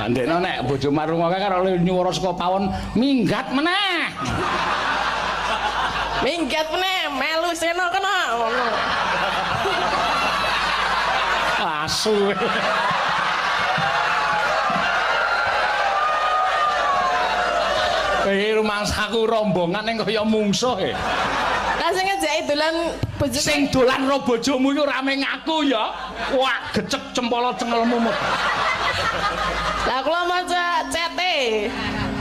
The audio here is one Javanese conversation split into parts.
Ndekno nek bojo marungoke karo nyuwara saka pawon minggat meneh. Minggat meneh melu seno kena ngono. Asu. Rumangsaku rombongan ning kaya mungsuh e. Lah sing ngejeki dolan bojo Sing dolan ro bojomu iku rame ngaku ya. Wah, gecek cempala cengelmu. Lah kula maca cete.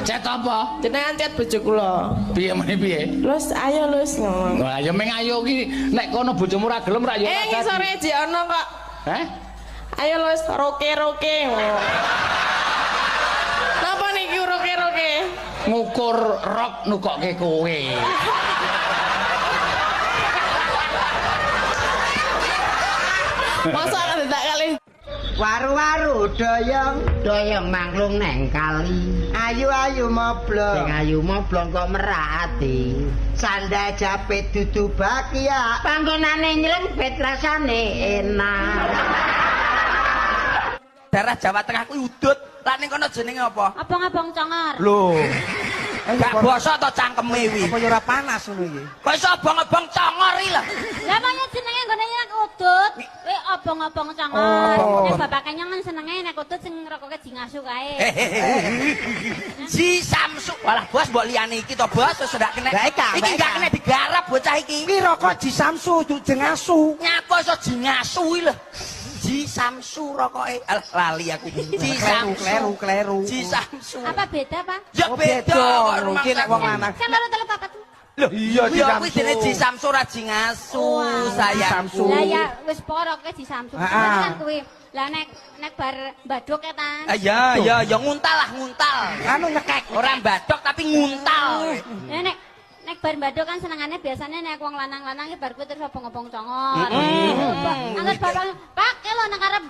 Cet apa? Jenengan cet bojo kula. Piye meneh piye? Lus ayo lus ngomong. Wah, ya meng ayo ki nek kono bojomu ra gelem ra ya. Ngisore jek ana kok. Heh? Ayo lus roke-roke. Napa niki roke-roke? Ngukur rok nukokke kowe. Masa tak kali. Waru-waru doyong manglung neng kali. Ayu-ayu moblong. Sing ayu moblong kok merati. Sanda japit dudu bakia. Panggonane nyelempet rasane enak. Daerah Jawa Tengah kuwi udut. Lah ning kono jenenge apa? Abang-abang congor. Lho. Gak bosok to cangkeme wi. Apa ora panas ngono iki? Kok iso abang-abang congor iki lho. Lah makanya jenenge nggone nek udut. Kowe abang-abang congor. Nek bapak kenyang senenge nek udut sing rokoke jingasu kae. Si Samsu. Walah bos mbok liyane iki to bos wis ndak kena. Iki gak kena digarap bocah iki. Ki rokok Ji Samsu jengasu. Nyapa iso jingasu iki lho. Ji Samsu rokoke. Alah lali aku. Ji Samsu. Kleru. Ji Samsu. Apa beda, Pak? Ya beda. Mungkin nek wong lanang. Kan loro telu papat. Lho iya Ji Ya kuwi Samsu. jenenge Ji Samsu ra jingasu sayangku. Lah ya wis poroke di Samsung. Kan kuwi. Lah nek bar mbaduk etan. Ya nguntal lah nguntal. Anu nyekek. Ora mbadok tapi nguntal. Nek bar mbaduk kan senengane biasanya nek wong lanang-lanang iki bar kuwi terus obong-obong congor. Angger bapak, Pak, lho nang arep.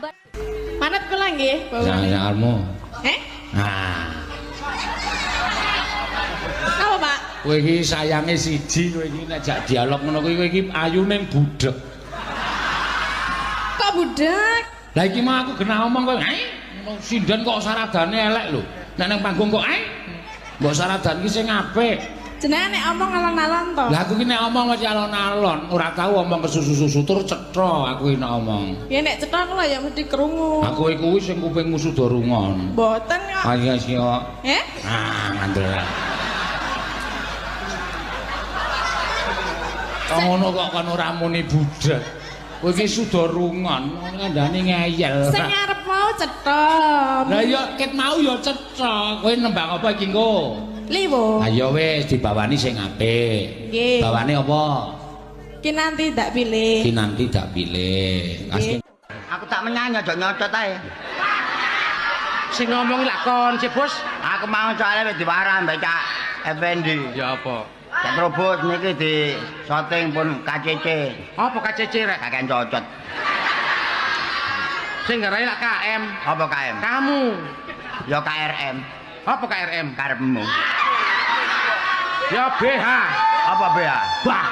Manut kula nggih. Jangan-janganmu. Nah. Apa, Pak? Kowe iki sayange siji, kowe iki nek jak dialog ngono kowe iki ayune budhek. Kok budak? Lah iki mah aku genah omong kowe. Sindan kok saradane elek lho. Nek nang panggung kok mbok saradan iki sing apik. Jenengan nek omong alon-alon to. Lah aku ki nek omong mesti alon-alon, ora tau omong kesusu-susu tur cetha aku iki nek omong. Ya nek cetha kula ya mesti krungu. Aku iki kuwi sing kupingmu sudah rungon. Mboten kok. Ayo sih kok. Ngandel. Ngono kok kan ora muni budak. Kowe iki sudah rungon, ngandani ngeyel. Sing arep mau cetha. Lah ya ket mau ya cetha. Kowe nembang apa iki engko? Liwo. Ayo wis dibawani sing apik. Nggih. Bawane apa? Ki nanti tak pilih. Ki nanti tak pilih. Aku tak menyanyi aja nyocot ae. Sing ngomong lakon si Bos. Aku mau soalnya wis diwarah mbak Cak Effendi. Ya apa? Cak Robot niki di syuting pun KCC. Apa KCC rek? Kakek cocot. Sing ngarai lak KM. Apa KM? Kamu. Ya KRM. Apa KRM? Karepmu. Ya BH. Apa BA? Bah.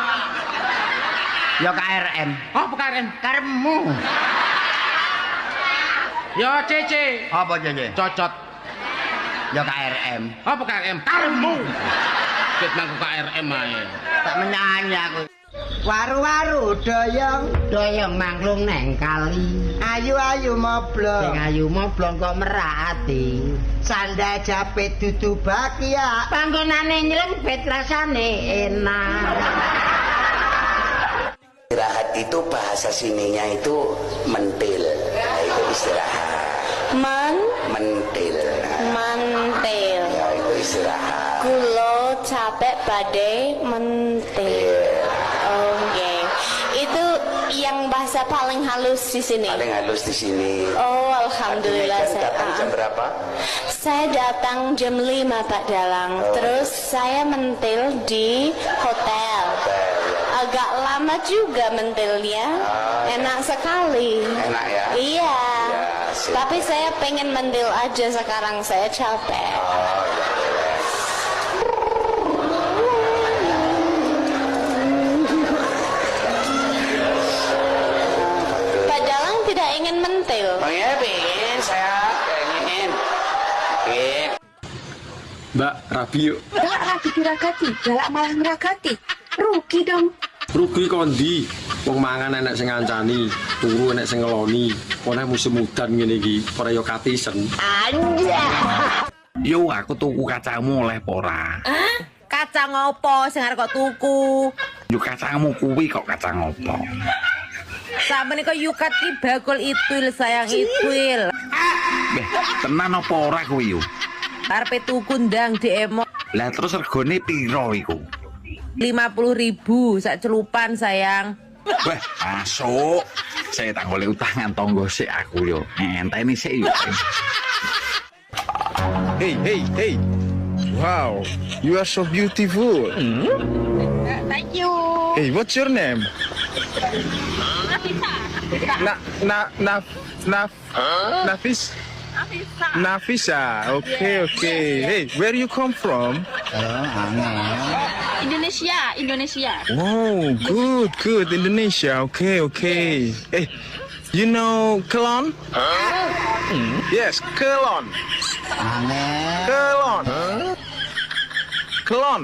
Ya KRM. Apa KRM? Karepmu. Ya CC. Apa CC? Cocot. Ya KRM. Apa KRM? Karemu. Ket nang KRM ae. Tak menyanyi aku. Waru-waru doyong manglung neng kali. Ayu-ayu moblong. Sing ayu moblong kok merati. Sanda japit dudu bakia. Panggonane nyelempet rasane enak. Istirahat itu bahasa sininya itu mentil. Nah, itu istirahat. Mentil. Mantel. Ya, itu istirahat. Kulo capek badai mentil. Oke. Itu yang bahasa paling halus di sini. Paling halus di sini. Oh, alhamdulillah Artinya datang jam berapa? Saya datang jam 5 Pak Dalang. Terus saya mentil di hotel. Agak lama juga mentilnya. Enak sekali. Enak ya? Iya. sip. Tapi saya pengen mentil aja sekarang, saya capek. Oh, ya boleh. Pak Dalang tidak ingin mentil. Oh ya, pengen saya pengen. Mbak, rabi yuk. Galak rabi diragati, galak malah ngeragati. Rugi dong. Rugi kondi. Wong mangan enek sing ngancani, turu enek sing ngeloni. Oleh musim udan ngene iki, ora yo katisen. Yo aku tuku kacangmu oleh pora. Kacang opo sing arep kok tuku? Yo kacangmu kuwi kok kacang opo? Sampeyan kok yukat ki bakul ituil sayang ituil. Beh, tenan apa ora kuwi yo? Arepe tuku ndang demo. Lah terus regane piro iku? 50.000 sak celupan sayang. Wah, masuk. Saya tak boleh utangan tonggo sik aku yo. Enteni sik yo. Hey. Wow, you are so beautiful. Thank you. Hey, what's your name? Nafis? Nafisa. Okay. Hey, where you come from? Indonesia. Oh, good. Indonesia. Okay. Hey, you know Kelon? Yes, Kelon. Kelon. Kelon.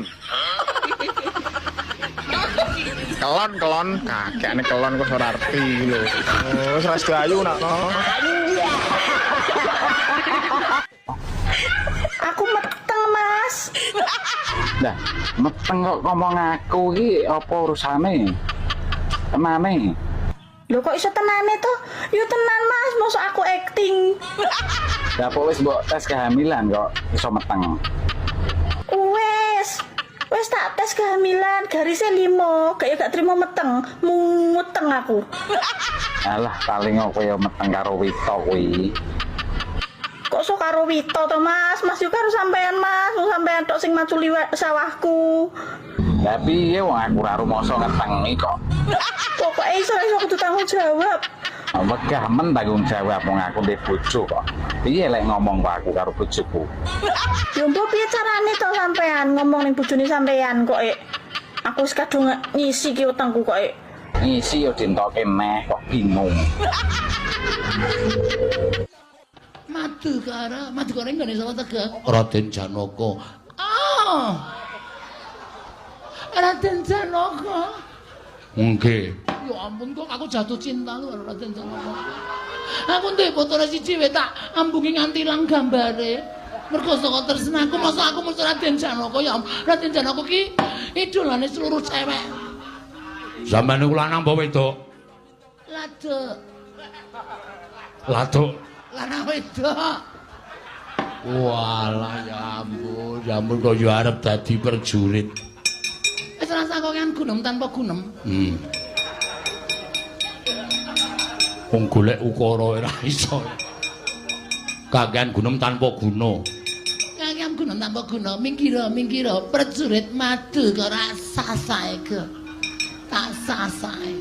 Kakekne kelon kok ora arti lho. Oh, wis ayu nak. Aku meteng, Mas. Nah, meteng kok ngomong aku iki apa urusane? Tenane. Lho kok iso tenane to? Yo tenan, Mas, mosok aku acting. Lah kok wis mbok tes kehamilan kok iso meteng. Wes tak tes kehamilan, garisnya 5, gak terima meteng, muteng aku. Alah, paling kok koyo meteng karo Wito kuwi. Kok sok karo Wito to, Mas? Mas yo karo sampean, Mas, sampean tok sing maculi sawahku. Lah piye wong aku ora rumoso ngetengi kok. Pokoke iso kudu tanggung jawab. Wegah men tanggung jawab wong aku ndek bojo kok. Piye lek ngomong kok aku karo bojoku? Yo mbok piye carane to sampean ngomong ning bojone sampean kok aku wis kadung ngisi ki utangku kok ngisi yo dintoke meh kok bingung. Madu karo nggone sapa tegak? Raden Janaka. Raden Janaka. Nggih. Ya ampun kok aku jatuh cinta lu karo Raden Janaka. Aku ndek fotone siji wae tak ambungi nganti ilang gambare. Mergo saka tresnaku masa aku mesti Raden Janaka ya. Raden Janaka ki idolane seluruh cewek. Sampeyan niku lanang apa wedok? Laduk. Lanang wedok. Walah ya ampun kok yo arep dadi prajurit. Wis rasa kok kan gunem tanpa gunem. Wong golek ukara ora iso. Kakean gunem tanpa guna. Kakean gunem tanpa guna, mingkira prajurit madu kok rasa sae ke. Tak sasae.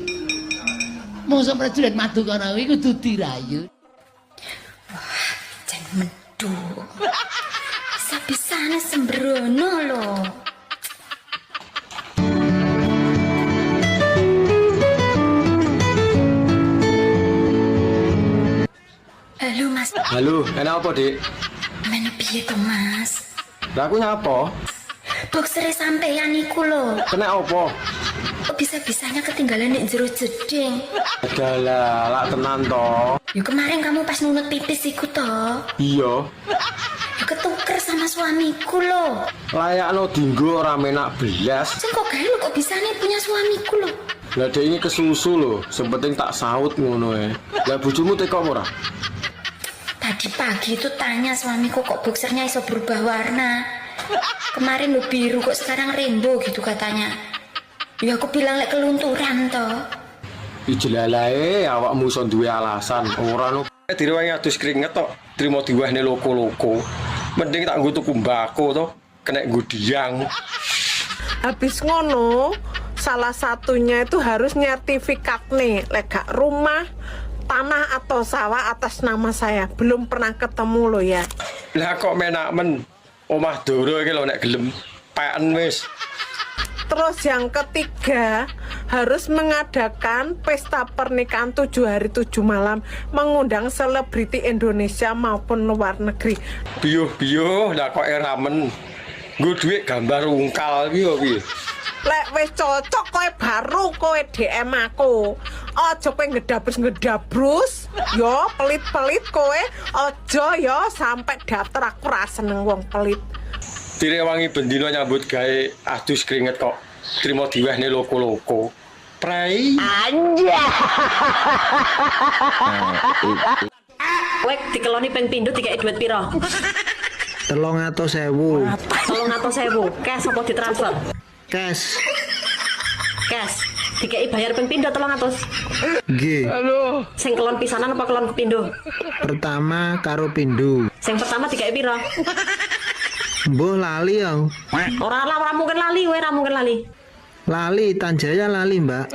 Mosok prajurit madu kono kuwi kudu dirayu. Wah, jan medhu. Bisa-bisane sembrono lho. Halo Mas. Halo, enak apa, Dik? Men piye to, Mas? Lah aku nyapa? Boksere sampeyan iku lho. Kena apa? Kok bisa-bisanya ketinggalan di jero jeding? Adalah, lak tenan to. Ya kemarin kamu pas nunut pipis iku to. Iya. Ya ketuker sama suamiku lho. Layakno dinggo ora menak belas. Sing kok gawe lho kok bisane punya suamiku lho. Lah dek ini kesusu lho, sepenting tak saut ngono Lah bojomu teko ora? Tadi pagi itu tanya suamiku kok boxernya iso berubah warna. Kemarin lo biru kok sekarang rainbow gitu katanya. Ya aku bilang lek kelunturan toh. Ijelalae awakmu iso duwe alasan. Ora no direwangi adus keringet tok. Trimo diwehne loko-loko. Mending tak nggo tuku mbako to, kena nggo diang. Habis ngono, salah satunya itu harus nyertifikat nih, lek gak rumah, tanah atau sawah atas nama saya. Belum pernah ketemu lo ya. Lah kok menak men omah doro iki lho nek gelem peken wis. Terus yang ketiga harus mengadakan pesta pernikahan 7 hari 7 malam, mengundang selebriti Indonesia maupun luar negeri. Biuh lah kok ramen. Nggo dhuwit gambar ungkal iki yo piye? Lek wis cocok kowe baru kowe DM aku. Aja kowe ngedabrus-ngedabrus. Yo pelit-pelit kowe. Aja yo sampai daftar aku ra seneng wong pelit. Direwangi bendino nyambut gawe adus keringet kok. Trimo diwehne loko-loko. Prai. Anjay. Kowe dikeloni ping pindho dikeki dhuwit pira? 300.000. 300.000. Cash apa ditransfer? Cash. Cash. Dikeki bayar ping pindho 300. Nggih. Halo. Sing kelon pisanan apa kelon kepindho? Pertama karo pindho. Sing pertama dikeki pira? Mbah lali yang. Ora mungkin lali, kowe ora mungkin lali. Lali Tanjaya lali, Mbak.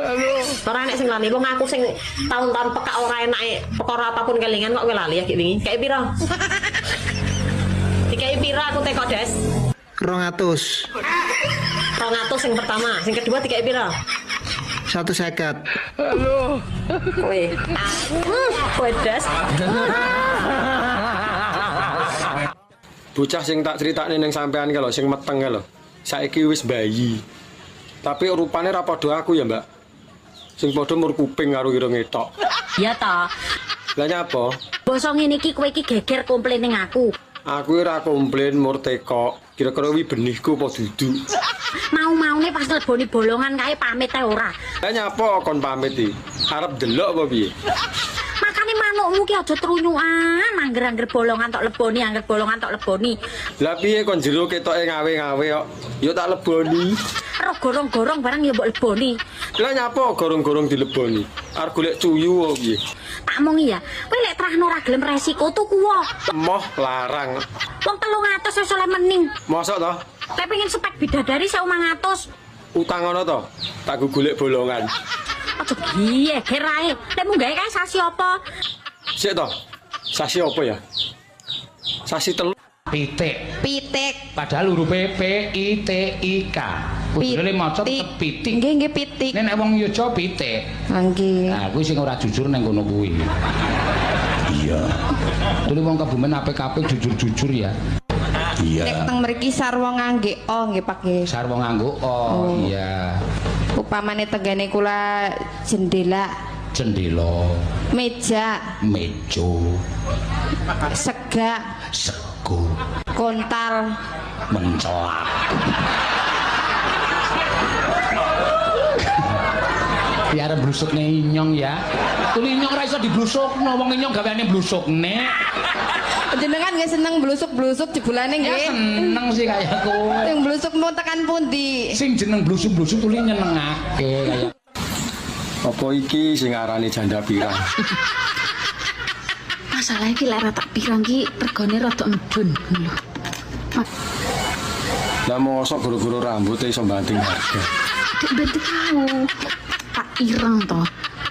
Ora enek sing lali, wong aku sing tahun-tahun pekak ora enake perkara apapun kelingan kok kowe lali ya wingi. Keki pira? Dikeki pira aku teko, Des? 200. 200 sing pertama, sing kedua dikeki pira? 150. Halo. Kowe. Kowe Des. Bocah sing tak critakne ning sampean kalau sing meteng kalau. Saiki wis bayi. Tapi rupane ra padha aku ya, Mbak. Sing padha mur kuping karo ireng etok. Ya ta. Lah nyapa? Basa ngene iki kowe iki geger komplain ning aku. Aku ora komplain mur teko. Kira-kira wi benihku apa dudu. Mau-maune pas leboni bolongan kae pamit ae ora. Lah nyapa kon pamit iki? Arep delok apa piye? Makane manukmu ki aja trunyukan, angger-angger bolongan tok leboni, angger bolongan tok leboni. Lah piye kon jero ketoke ngawe-ngawe kok. Ya tak leboni. Ro gorong-gorong barang ya mbok leboni. Lah nyapa gorong-gorong dileboni? Arep golek cuyu apa piye? Tak mongi ya, kowe lek trahno ora gelem resiko tuku wae. Moh larang. Wong 300 wis oleh mening. Mosok to? Lek pengin spek bidadari 1.500. Utang ngono to? Tak golek bolongan. Aja geger ae. Lek munggahe kae sasi apa? Sik to. Sasi apa ya? Sasi telu. Pitik. Pitik. Padahal hurufe P I T I K. Kudune maca tetep pitik. Nggih, nggih pitik. Nek wong Yojo pitik. Nggih. Nah, kuwi sing ora jujur nang kono kuwi. Iya. Dene wong Kebumen apik-apik jujur-jujur ya. Iya. Nek teng mriki sarwa ngangge O nggih Pak nggih. Sarwa nganggo oh, iya. Upamane tenggane kula jendela, Jendela, meja, mejo, segak, sego, kontal, mencelak. Biar blusukne inyong ya. Tuli inyong ora iso diblusukno, wong inyong gaweane blusukne. Jenengan nggih seneng blusuk-blusuk jebulane nggih. Ya seneng sih kaya kowe. Sing blusukmu tekan pundi? Sing jeneng blusuk-blusuk tuli nyenengake kaya. Apa iki sing arane janda pirang? Masalah iki lek tak pirang ki regane rada medun lho. Lah mosok guru-guru rambut iso banting harga. Dek banting tau. Pak ireng to.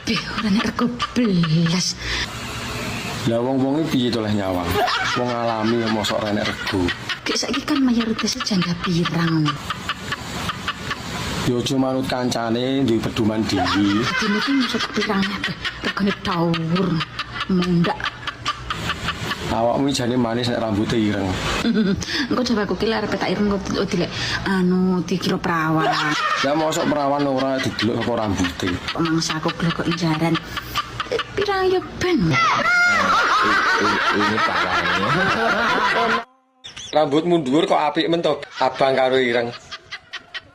Beh ora nek rego blas. Lah wong-wong iki piye to leh nyawang? Wong alami mosok ora nek rego. Dek saiki kan mayoritas janda pirang. Yo cuma manut kancane duwe pedoman dhewe. Dene iki maksud pirangnya regane tawur. Mundak. Awakmu jane manis nek rambute ireng. Engko jawaku ki arep tak ireng kok dilek anu dikira perawan. Ya mosok perawan ora didelok kok rambute. Mangsa aku glekok injaran. Pirang ya ben. Ini parahnya. Rambutmu dhuwur kok apik men to, abang karo ireng.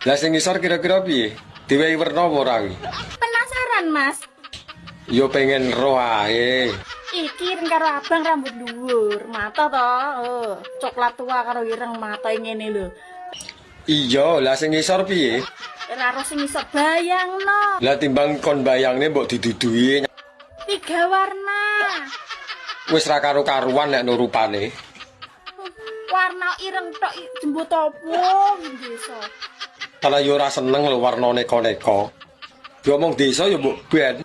Lah sing ngisor kira-kira piye? Diwehi werna apa ora kuwi? Penasaran, Mas? Yo pengen roh ae. Iki karo abang rambut dhuwur, mata to. Coklat tua karo ireng mata ngene lho. Iya, lah sing ngisor piye? Ora ro sing iso bayangno. Lah timbang kon bayangne mbok didudui 3 warna. wis ra karo-karuan nek no rupane. Warna ireng tok jembut apa desa. Karena yo ora seneng lho warna neko-neko. Diomong desa yo mbok ben.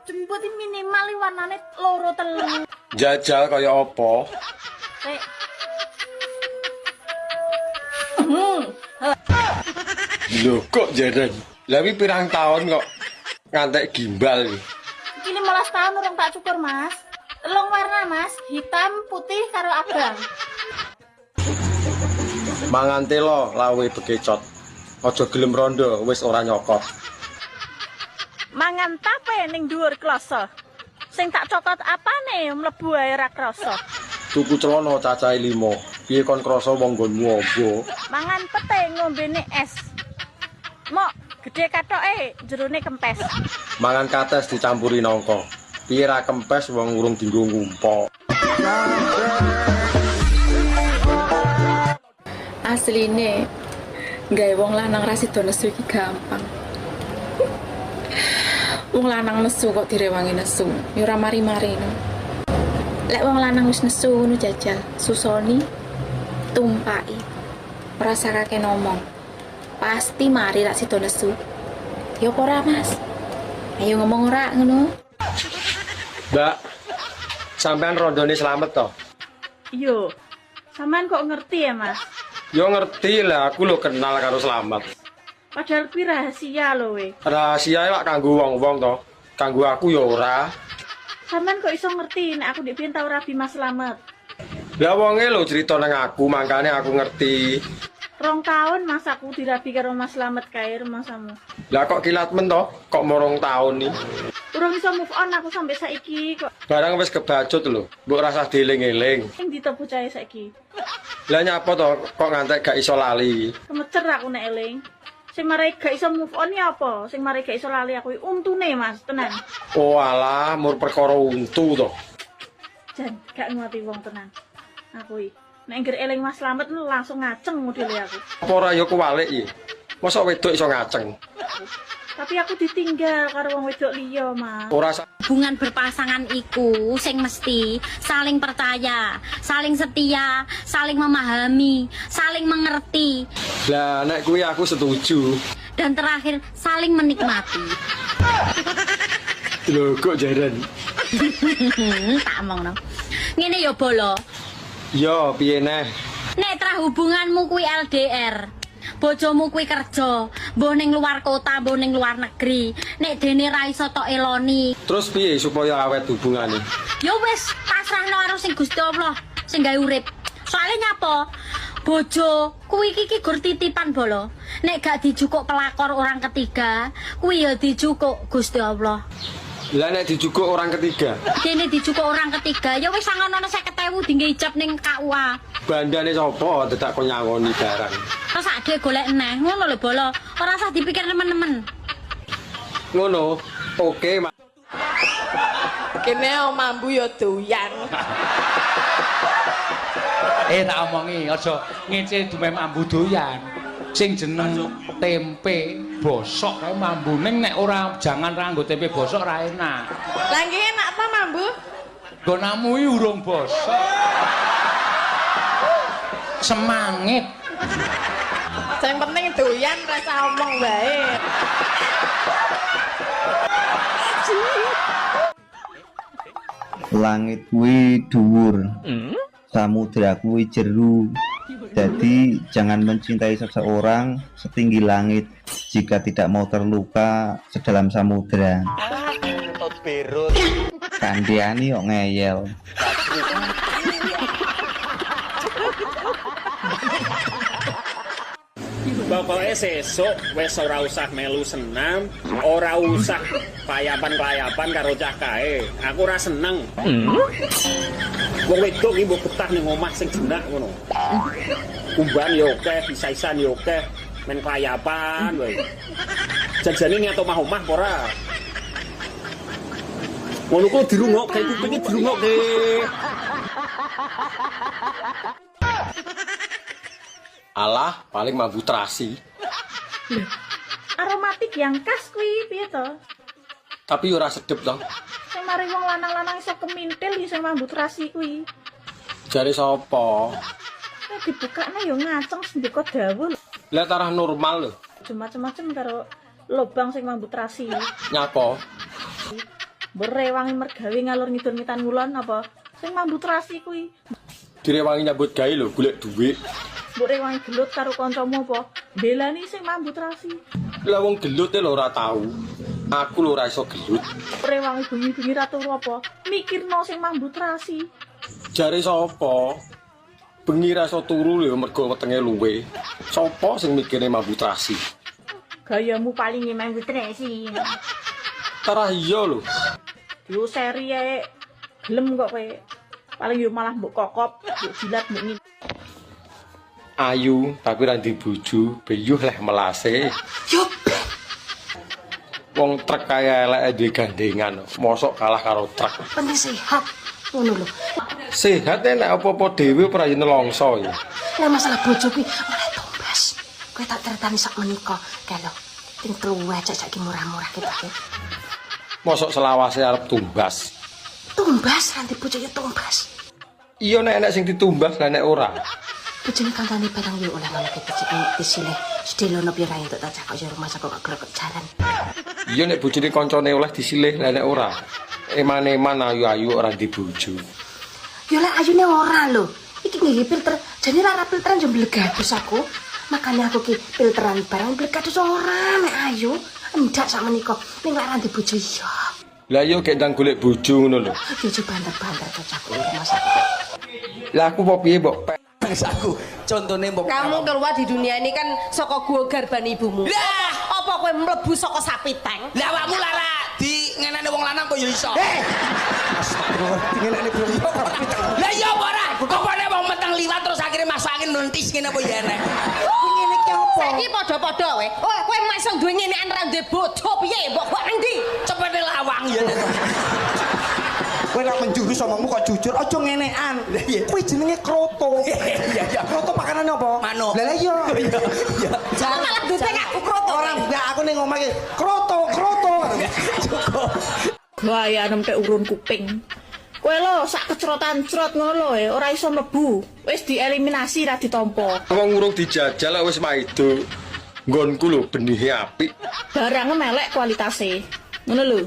Jembut minimal warnane 2-3. Jajal kaya apa? Lho kok jaren. Lah wi pirang tahun kok ngantek gimbal iki. Iki 15 tahun urung tak cukur, Mas. 3 warna, Mas. Hitam, putih karo abang. Mangan telo lawe bekecot. Aja gelem rondo wis ora nyokot. Mangan tape ning dhuwur kloso. Sing tak cokot apane mlebu ae ra krasa. Tuku celana cacahe 5. Piye kon krasa wong nggonmu amba? Mangan pete ngombene es. Mok gede katoke jerone kempes. Mangan kates dicampuri nangka. Piye ra kempes wong urung dienggo ngumpok. Asline gawe wong lanang ra sida nesu iki gampang. Wong lanang nesu kok direwangi nesu, ya ora mari-mari no. Lek wong lanang wis nesu ngono jajal, susoni tumpaki. Ora sakake ngomong. Pasti mari lak sida nesu. Ya apa ora, Mas? Ayo ngomong ora ngono. Mbak, sampean rondone slamet to? Yo, sampean kok ngerti ya, Mas? Yo ngerti lah, aku lo kenal karo Slamet. Padahal kuwi rahasia lho we. Rahasia lak kanggo wong-wong to. Kanggo aku ya ora. Sampean kok iso ngerti nek aku ndek biyen tau rabi Mas Slamet. Lah wonge lho cerita nang aku, makane aku ngerti. 2 tahun Mas aku dirabi karo Mas Slamet kae rumasamu. Lah kok kilat men to? Kok morong tahun nih? Urung iso move on aku sampai saiki kok. Barang wis kebacut lho, mbok rasah dieling-eling. Sing ditopo cahe saiki. Lah nyapa to kok ngantek gak iso lali? Kemecer aku nek eling. Sing marai gak iso move on ya apa? Sing marai gak iso lali aku untune Mas, tenan. Oh alah, mur perkara untu to. Jan, gak nguati wong tenan. Aku iki nek ngger eling Mas Slamet langsung ngaceng modele aku. Apa ora ya kuwalik iki? Mosok wedok iso ngaceng? Tapi aku ditinggal karo wong wedok liya, Mas. Ora Hubungan berpasangan iku sing mesti saling percaya, saling setia, saling memahami, saling mengerti, lah nek kuwi aku setuju. dan terakhir saling menikmati. Lho kok jaran? Tak omong no. Ngene ya bolo. Yo piye neh? Nek tra hubunganmu kuwi LDR. Bojomu kuwi kerja, mbah ning luar kota, mbah ning luar negeri. Nek dene ra iso tok eloni. Terus piye supaya awet hubungane? Ya wis, pasrahno karo sing Gusti Allah, sing gawe urip. Soale nyapa? Bojo kuwi iki gur titipan bolo. Nek gak dijukuk pelakor orang ketiga, kuwi ya dijukuk Gusti Allah. Lah nek dijukuk orang ketiga. Dene dijukuk orang ketiga, ya wis sangono 50.000 dinggo ijab ning KUA. Bandane sapa dadak kok nyangoni barang. Terus ade golek neh, ngono lho bolo. Ora usah dipikir nemen-nemen. Ngono. Oke, Mas. Kene mambu ya doyan. Tak omongi aja ngece dumem ambu doyan. Sing jeneng tempe bosok kae mambuning nek ora jangan ra nggo tempe bosok ra enak. Lah nggih enak apa mambu? Gonamu iki urung bosok. Semangit. Sing penting doyan rasa omong bae. Langit kuwi dhuwur. Samudra kuwi jeru. Jadi jangan mencintai seseorang setinggi langit jika tidak mau terluka sedalam samudra. Kandiani kok ngeyel. Pokoknya sesuk wis ora usah melu senam, ora usah payapan-payapan karo cah kae. Aku ora seneng. Wong wedok iki mbok betah ning omah sing jenak ngono. Umban yo akeh, bisa-isan yo akeh, men payapan wae. Jajane niat omah-omah apa ora? Ngono kok dirungokke, kupinge dirungokke. Alah, paling mambu terasi. Aromatik yang khas kuwi piye to? Tapi ora sedep to. Sing mari wong lanang-lanang iso kemintil sing mambu terasi kuwi. Jare sapa? Nek dibukakne yo ngaceng sendika dawuh. Lah tarah normal lho. Macem-macem karo lobang sing mambu terasi. Nyapa? Berewangi mergawe ngalur ngidul ngitan ngulon apa? Sing mambu terasi kuwi. Direwangi nyambut gawe lho, golek dhuwit. Mbok rewangi gelut karo kancamu apa? Belani sing mambu terasi. Lah wong gelut e lho ora tau. Aku lho ora iso gelut. Rewangi bengi-bengi ra turu apa? Mikirno sing mambu terasi. Jare sapa? bengi rasa turu lho mergo wetenge luwe. Sopo sing mikirne mambu trasi? Gayamu paling main putresi. Tarah iya lho. Yo seri ae gelem kok kowe. Paling yo malah mbok kokop, mbok jilat mbok ngin. Ayu tapi ra di bojo, beyuh leh melase. Yo Wong trek kaya eleke duwe gandengan, mosok kalah karo trek. Penting sehat. Ngono lho. Sehat nek apa-apa dhewe ora nelongso ya. Lah masalah bojo kuwi ora tumbas. Kowe tak ceritani sak menika, kalau ting kluwe cek murah-murah kita. Mosok selawase arep tumbas. Tumbas nanti bojo yo tumbas. Iya nek enek sing ditumbas lah nek ora. Bojone kancane barang yo oleh ngono iki disilih. Sedelono piye ra entuk tak cakok yo rumah sakok gak grek jaran. Iya nek bojone kancane oleh disilih lah nek ora. Eman-eman ayu-ayu ora di bojo. Yo lek ayune ora lho. Iki nggawe filter. Jane ora filteran yo blegadus aku. Makanya aku ki filteran barang blegadus ora nek ayu. Endak sak menika. Ning lek ra di bojo iya. Lah yo gek ndang golek bojo ngono lho. Yo coba banter-banter to cakok rumah sakok. Lah aku apa piye, Mbok? Aku contohnya mbok Kamu keluar di dunia ini kan saka gua garban ibumu. Lah, apa kowe mlebu saka sapi tank? lah awakmu lara di ngenane wong lanang kok ya iso. Astagfirullah, ngenane wong lanang. Lah iya apa ora? Kok kene wong meteng liwat terus akhirnya masuk angin nuntis ngene apa ya nek? Ngene iki apa? Saiki padha-padha wae. Oh, kowe mek iso duwe ngenekan ra duwe bojo piye? Mbok kok nang ndi? Cepete lawang ya nek. Kowe nek menjurus omongmu kok jujur aja ngenekan. Kuwi jenenge kroto. Iya iya. Kroto makanane apa? Manuk. Lah iya. Iya. Jangan malah dute aku kroto. Ora enggak aku ning omah iki kroto. Cukup. Gaya nempe urun kuping. Kowe lho sak kecrotan-crot ngono lho ora iso mlebu. Wis dieliminasi ra ditampa. Wong urung dijajal wis maido. Nggonku lho benihe apik. Barang melek kualitase. Ngono lho.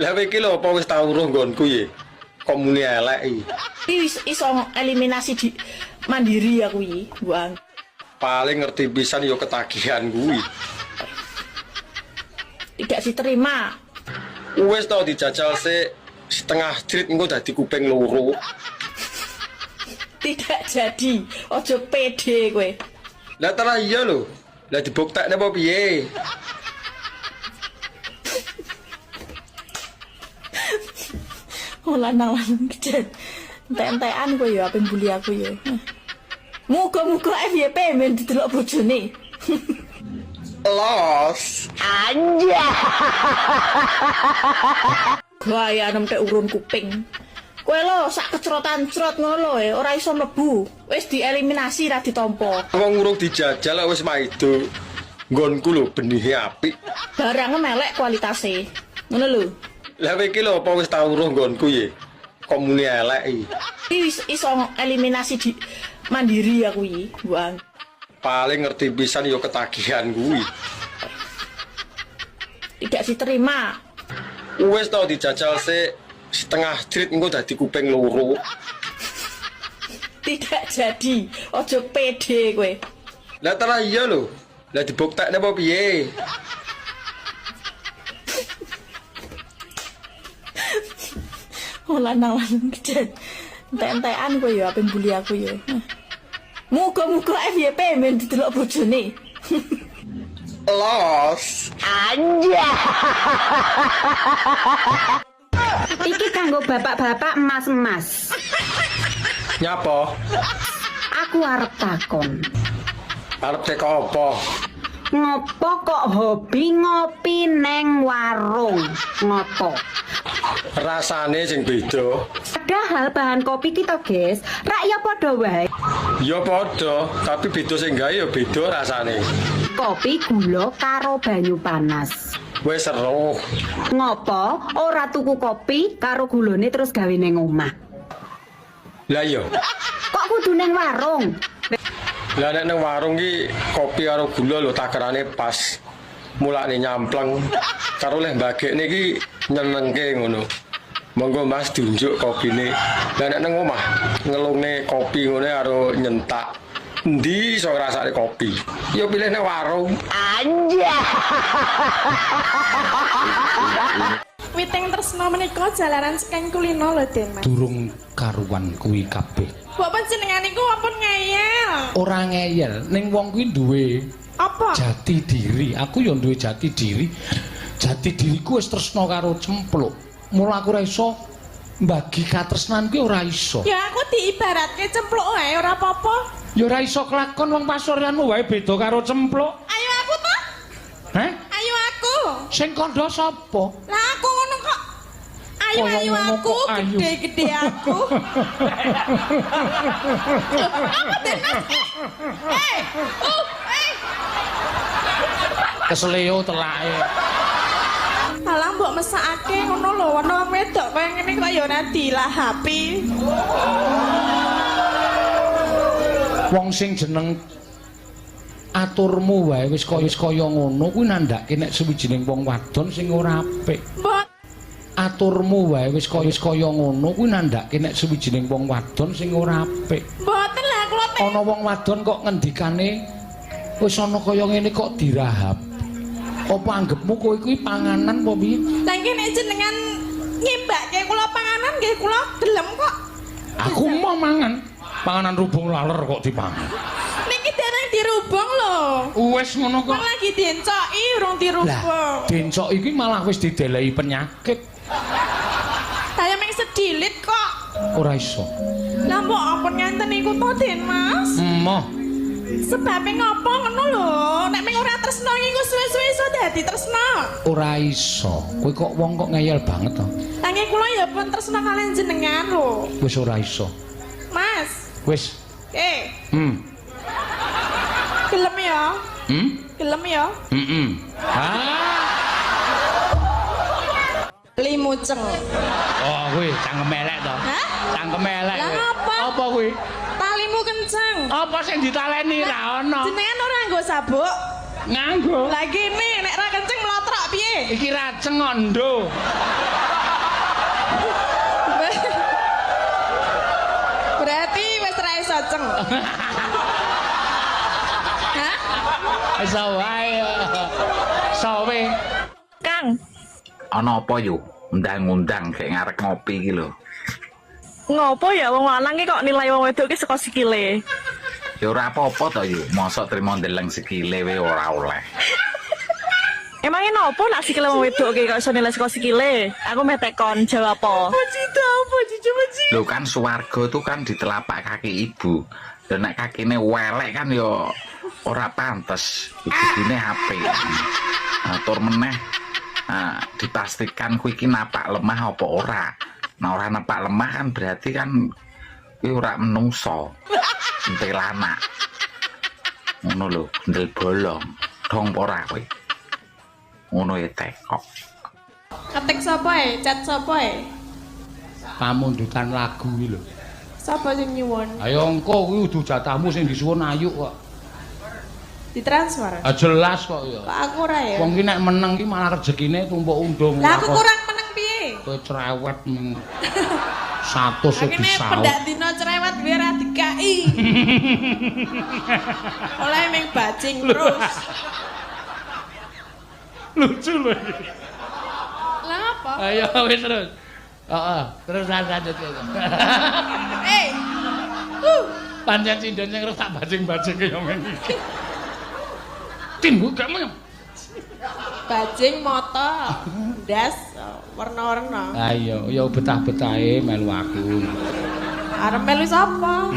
Lah kowe iki lho apa wis tau weruh nggonku ya? Kok muni elek iki. Iki wis iso eliminasi di mandiri aku iki, Buang. Paling ngerti pisan ya ketagihan kuwi. Tidak diterima. Wis tau dijajal sik setengah jrit engko dadi kuping loro. Tidak jadi. Ojo pede kowe. Lah tarah iya lho. Lah dibuktekne apa piye? Lanang-lanang kecil. Entek-entekan kowe ya ape mbuli aku ya. Muga-muga FYP men didelok bojone. Los. Anja. Gaya nempe urun kuping. Kowe lho sak kecrotan-crot ngono lho ora iso mlebu. Wis dieliminasi ra ditampa. Wong urung dijajal wis maido. Nggonku lho benihe apik. Barang melek kualitase. Ngono lho. Lah kowe iki lho apa wis tau weruh nggonku ya? Kok muni elek iki. Iki wis iso eliminasi di mandiri aku iki, Buang. Paling ngerti pisan ya ketagihan kuwi. Tidak diterima. Wis tau dijajal sik setengah jrit engko dadi kuping loro. Tidak jadi. Ojo pede kowe. Lah tarah iya lho. Lah dibuktekne apa piye? Lanang-lanang kecil. Entek-entekan kowe ya ape mbuli aku ya. Muga-muga FYP men didelok bojone. Los. Anja. Iki kanggo bapak-bapak emas-emas. Nyapa? Aku arep takon. Arep teko apa? Ngopo kok hobi ngopi neng warung? Ngopo? Rasane sing beda. Padahal bahan kopi kita, guys, rak ya padha wae. Ya padha, tapi beda sing gawe ya beda rasane. Kopi gula karo banyu panas. Wis seru. Ngopo ora tuku kopi karo gulane terus gawe neng omah? Lah iya. Kok kudu neng warung? Lah nek nang warung ki kopi karo gula lho takerane pas. Mulane nyampleng karo leh mbagekne iki nyenengke ngono. Monggo Mas tunjuk kopine. Lah nek nang omah ngelungne kopi ngene karo nyentak. Endi iso ngrasake kopi? Ya pilih nang warung. Anja. Witing tresno menika jalaran sekeng kulino lho Den Mas. Durung karuan kuwi kabeh. Mbok panjenengan niku ampun ngai ora ngeyel, ning wong kuwi duwe Apa? jati diri. Aku ya duwe jati diri. Jati diriku wis tresna karo cempluk. Mula aku ora iso mbagi katresnan kuwi ora iso. Ya aku diibaratke cempluk wae ora apa-apa. Ya ora iso kelakon wong pasuryanmu wae beda karo cempluk. Ayo aku to. Heh? Ayo aku. Sing kandha sapa? Lah aku ngono kok. Ayo Kaya ayo ngono aku, kok, ayo. gede-gede aku. Apa tenas? Kesleo telake. Alah mbok mesakake ngono lho, ana wedok kaya ngene kok ya ora dilahapi. Wong sing jeneng aturmu wae wis kaya ngono kuwi nandhake nek suwijining wong wadon sing ora apik. Aturmu wae wis kaya ngono kuwi nandhake nek suwijining wong wadon sing ora apik. Mboten lah kula Ana wong wadon kok ngendikane wis ana kaya ngene kok dirahap. Apa anggapmu kowe kuwi panganan apa piye? Lah iki nek jenengan nyimbake kula panganan nggih kula gelem kok. Aku mau mangan. Panganan rubung laler kok dipangan. Niki dereng dirubung lho. Wis ngono kok. Wong lagi diencoki urung dirubung. Lah, dencok iki malah wis didelehi penyakit. Saya meng sedilit kok. Ora iso. Lah mbok ampun ngenten niku to, Den Mas. Emoh. Sebabe ngopo ngono lho. Nek meng ora tresno iku suwe-suwe iso dadi tresno. Ora iso. Kowe kok wong kok ngeyel banget to. Lah nggih kula ya pun tresno kalian jenengan lho. Wis ora iso. Mas. Wis. Gelem ya? Gelem ya? Limuceng. Oh, kuwi cangkem elek to. Hah? Cangkem elek. Lah kuwi. apa? Apa kuwi? Talimu kenceng. Apa sing ditaleni ra ono? Jenengan ora nggo sabuk? Nganggo. Lah gini, nek ra kenceng mlotrok piye? Iki raceng ondo. Berarti wis ra iso ceng. Hah? Iso wae. Sawe. Kang, Ana apa yo? Undang-undang kayak ngarep ngopi iki lho. ngopo ya wong lanang ki kok nilai wong wedok ki saka sikile? Ya ora apa-apa to yo, mosok trimo ndeleng sikile wae ora oleh. Emangnya nopo nak sikile wong wedok ki kok iso nilai saka sikile? Aku meh tekon jawab apa? Lho kan swarga itu kan di telapak kaki ibu. Dan nek kakine welek kan yo ora pantes. Ibune HP. Atur meneh. Nah, dipastikan kuwi iki napak lemah apa ora. Nah, ora napak lemah kan berarti kan kuwi ora menungso. Entel anak. Ngono lho, ndel bolong. Dong ora kowe. Ngono ya tekok. Ketik sapa chat sapa Pamundutan lagu iki lho. Sapa sing nyuwun? Ayo engko kuwi udu jatahmu sing disuwun ayu kok. Ditransfer. Ah jelas kok ya. Kok aku ora ya? Wong ki nek meneng ki malah rezekine tumpuk undung. Lah aku kurang meneng piye? Kowe cerewet meng 100 wis Akene disaut. pendak dina cerewet biar ra dikai. Oleh ming bajing terus. Lucu lho. Lah apa? Ayo wis terus. Heeh, terus lanjut ya. Pancen sindon sing tak bajing-bajing kaya ngene iki. Timbu gak mau. Bajing moto, ndas warna-warna. Ayo, ya betah-betahe melu aku. Arep melu sapa?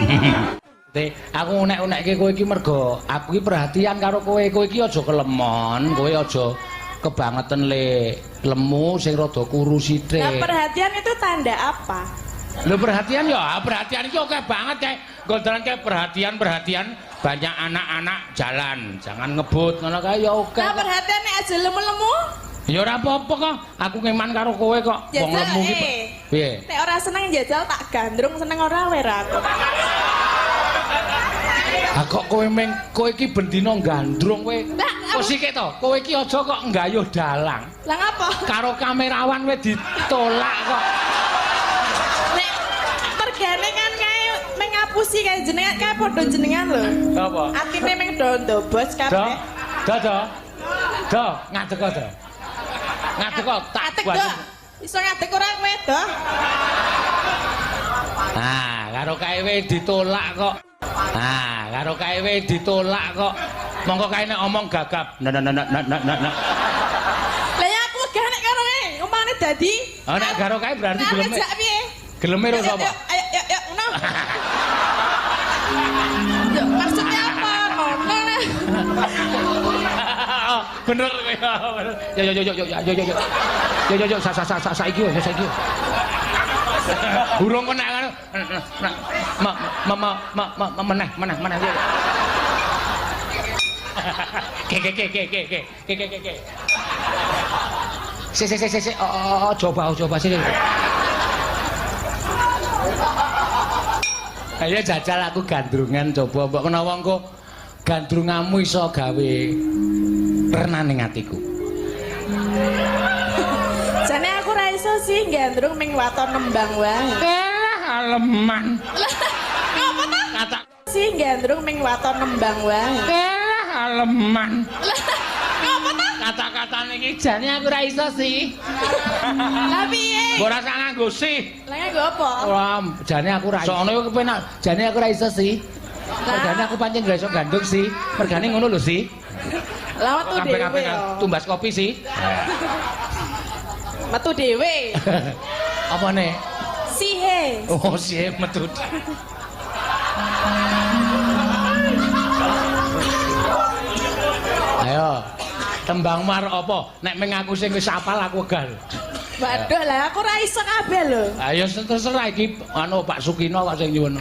Aku unek-unekke kowe iki mergo aku iki perhatian karo kowe. Kowe iki aja kelemon, kowe aja kebangetan le lemu sing rada kuru sithik. Nah, perhatian itu tanda apa? Lho perhatian ya, perhatian iki oke banget kayak goldaran kayak perhatian banyak anak-anak jalan, jangan ngebut ngono kae ya oke. Nah, perhatian nek aja lemu-lemu. Ya ora apa-apa kok. Aku ngeman karo kowe kok. Wong lemu ki. Piye? Nek ora seneng jajal tak gandrung, seneng ora ora aku. Ah kok kowe iki bendina gandrung kowe. Kok sik to, kowe iki aja kok nggayuh dalang. Lah ngapa? Karo kamerawan kowe ditolak kok. Nek tergane kan kae mengapusi kae jenengan kae padha jenengan lho. Apa? Atine meng do bos kabeh. Do, ngadeg kok do. Ngadeg kok tak buat. Iso ngadeg ora kowe do. Nah, karo kae ditolak kok. Nah, karo KW ditolak kok. Mongko kae nek omong gagap. Nah. Lah ya aku lega nek karo e, omane dadi. Oh nek karo kae berarti geleme. Ngajak piye? Geleme ro sapa? Ayo, ngono. Yo, maksudnya apa? Ngono lah. Bener kowe. Yo, saiki. Burung kok nek meneh. Ke. Si. Oh, coba sini. Ayo jajal aku gandrungan coba mbok menawa engko gandrunganmu iso gawe pernah ning atiku. Jane aku ra iso sih gandrung ming waton nembang wae. Aleman. Ngapa ta? Kata sih gandrung ming waton nembang wae. Aleman. Ngapa ta? Kata-katane iki jane aku ra iso sih. Lah piye? Mbok rasa nganggo sih. Lah nganggo apa? Ora, jane aku ra iso. Sono kepenak, jane aku ra iso sih. Mergane aku pancen ra iso gandrung sih. Mergane ngono lho sih. Lah metu dhewe. Kabeh tumbas kopi sih. Metu dhewe. Apa nih? Sihe. Oh, sihe metu. Ayo, tembang mar apa? Nek mengaku sing wis apal aku wegal. Waduh lah aku ra iso kabeh lho. Ayo terserah iki anu Pak Sukino kok sing nyuwun.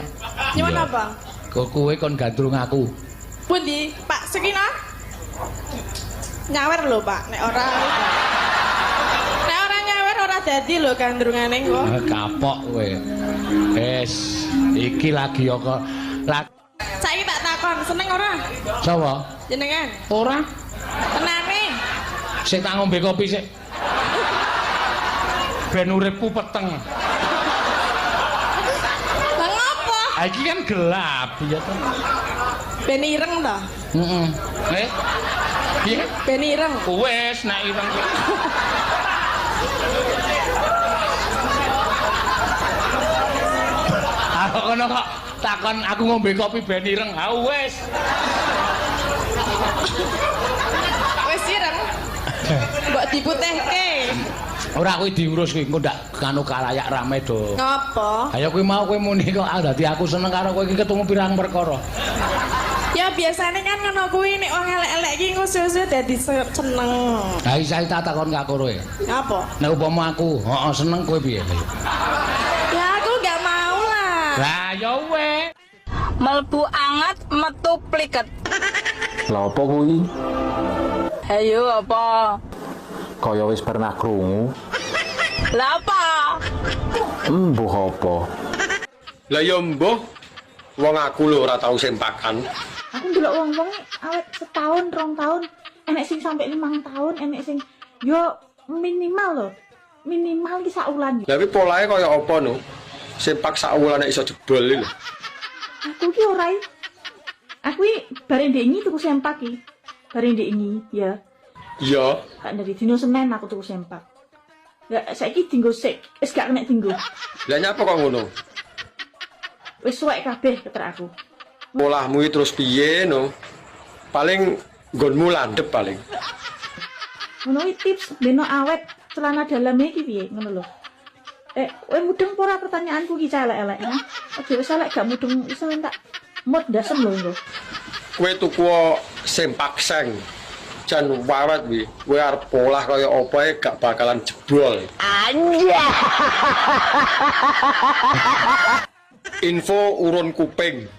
Nyuwun apa? Kowe kon gandrung aku. Pundi? Pak Sukino? Nyawer lho, Pak. Nek ora nyawer ora dadi lho gandrungane kok. Kapok kowe. Wis, iki lagi kok. Saiki tak takon, seneng ora? Sapa? Jenengan? Ora. Tenane. Sik tak ngombe kopi sik. Ben uripku peteng. Lah ngopo? Ha iki kan gelap ya to. Ben ireng to? Heeh. Piye? Ben ireng. Wis nek ireng. Aku kono kok takon aku ngombe kopi ben ireng. Ha wis. Wis ireng. Mbok diputihke. Ora kuwi diurus kuwi engko ndak kanu kalayak rame do. Ngapa? Ayo kuwi mau kowe muni kok dadi aku seneng karo kowe iki ketemu pirang perkara. Ya biasanya kan ngono kuwi nek wong elek-elek iki engko suwe-suwe dadi seneng. Ha iki tak takon karo kowe. Apa? Nek upama aku, heeh seneng kowe piye? Ya aku gak mau lah. Lah ya weh. Melbu anget metu pliket. Lah apa kuwi? Ayo apa? Kaya wis pernah krungu. Lah apa? Mbuh apa? Lah ya mbuh. Wong aku lho ora tau sempakan. Aku ndelok wong-wong awet setahun, 2 tahun, enek sing sampai 5 tahun, enek sing yo minimal lho. Minimal iki sak wulan. Lah kuwi polahe kaya apa no? Sempak sak wulan nek iso jebol lho. Aku ki ora. Aku iki bare ndek ini tuku sempak iki. Bare ndek ini, ya. Iya. Kak dari dino Senin aku tuku sempak. Lah saiki dinggo sik, wis gak kena dinggo. Lah nyapa kok ngono? Wis suwek kabeh keter aku. Polahmu iki terus piye no? Paling nggonmu landhep paling. Ngono iki tips beno awet celana dalam iki piye ngono lho. Kowe mudeng apa ora pertanyaanku iki elek-elek ya. Aja wis elek gak mudeng iso tak mod dasem lho engko. Kowe tuku sempak seng. Jan waret wi, kowe arep polah kaya apa gak bakalan jebol. Anja. Info urun kuping.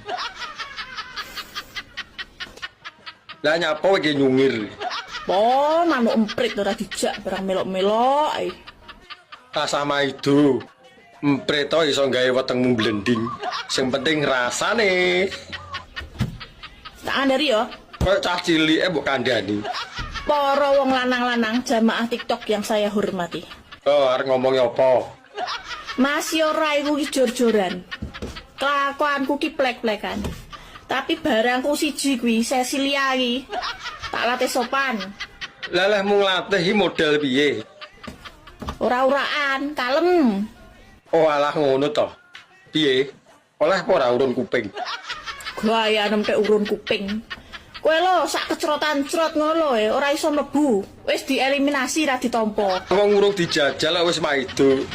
Lah nyapa iki nyungir. Oh, manuk emprit ora dijak barang melok-melok ae. Ta sama itu. Emprit to iso gawe wetengmu blending. Sing penting rasane. Tak andari yo. Kok cah cilike mbok kandhani. Para wong lanang-lanang jamaah TikTok yang saya hormati. Oh, arep ngomong apa? Mas yo raiku ki jor-joran. Kelakuanku ki plek-plekan. Tapi barangku siji kuwi Cecilia iki. Tak latih sopan. Lah mung latih iki model piye? Ora-uraan, kalem. Oh, alah ngono to. Piye? Oleh apa ora urun kuping? Gaya nempe urun kuping. Kowe lho sak kecrotan-crot ngono ora iso mlebu. Wis dieliminasi ra ditampa. Wong urung dijajal kok wis maido.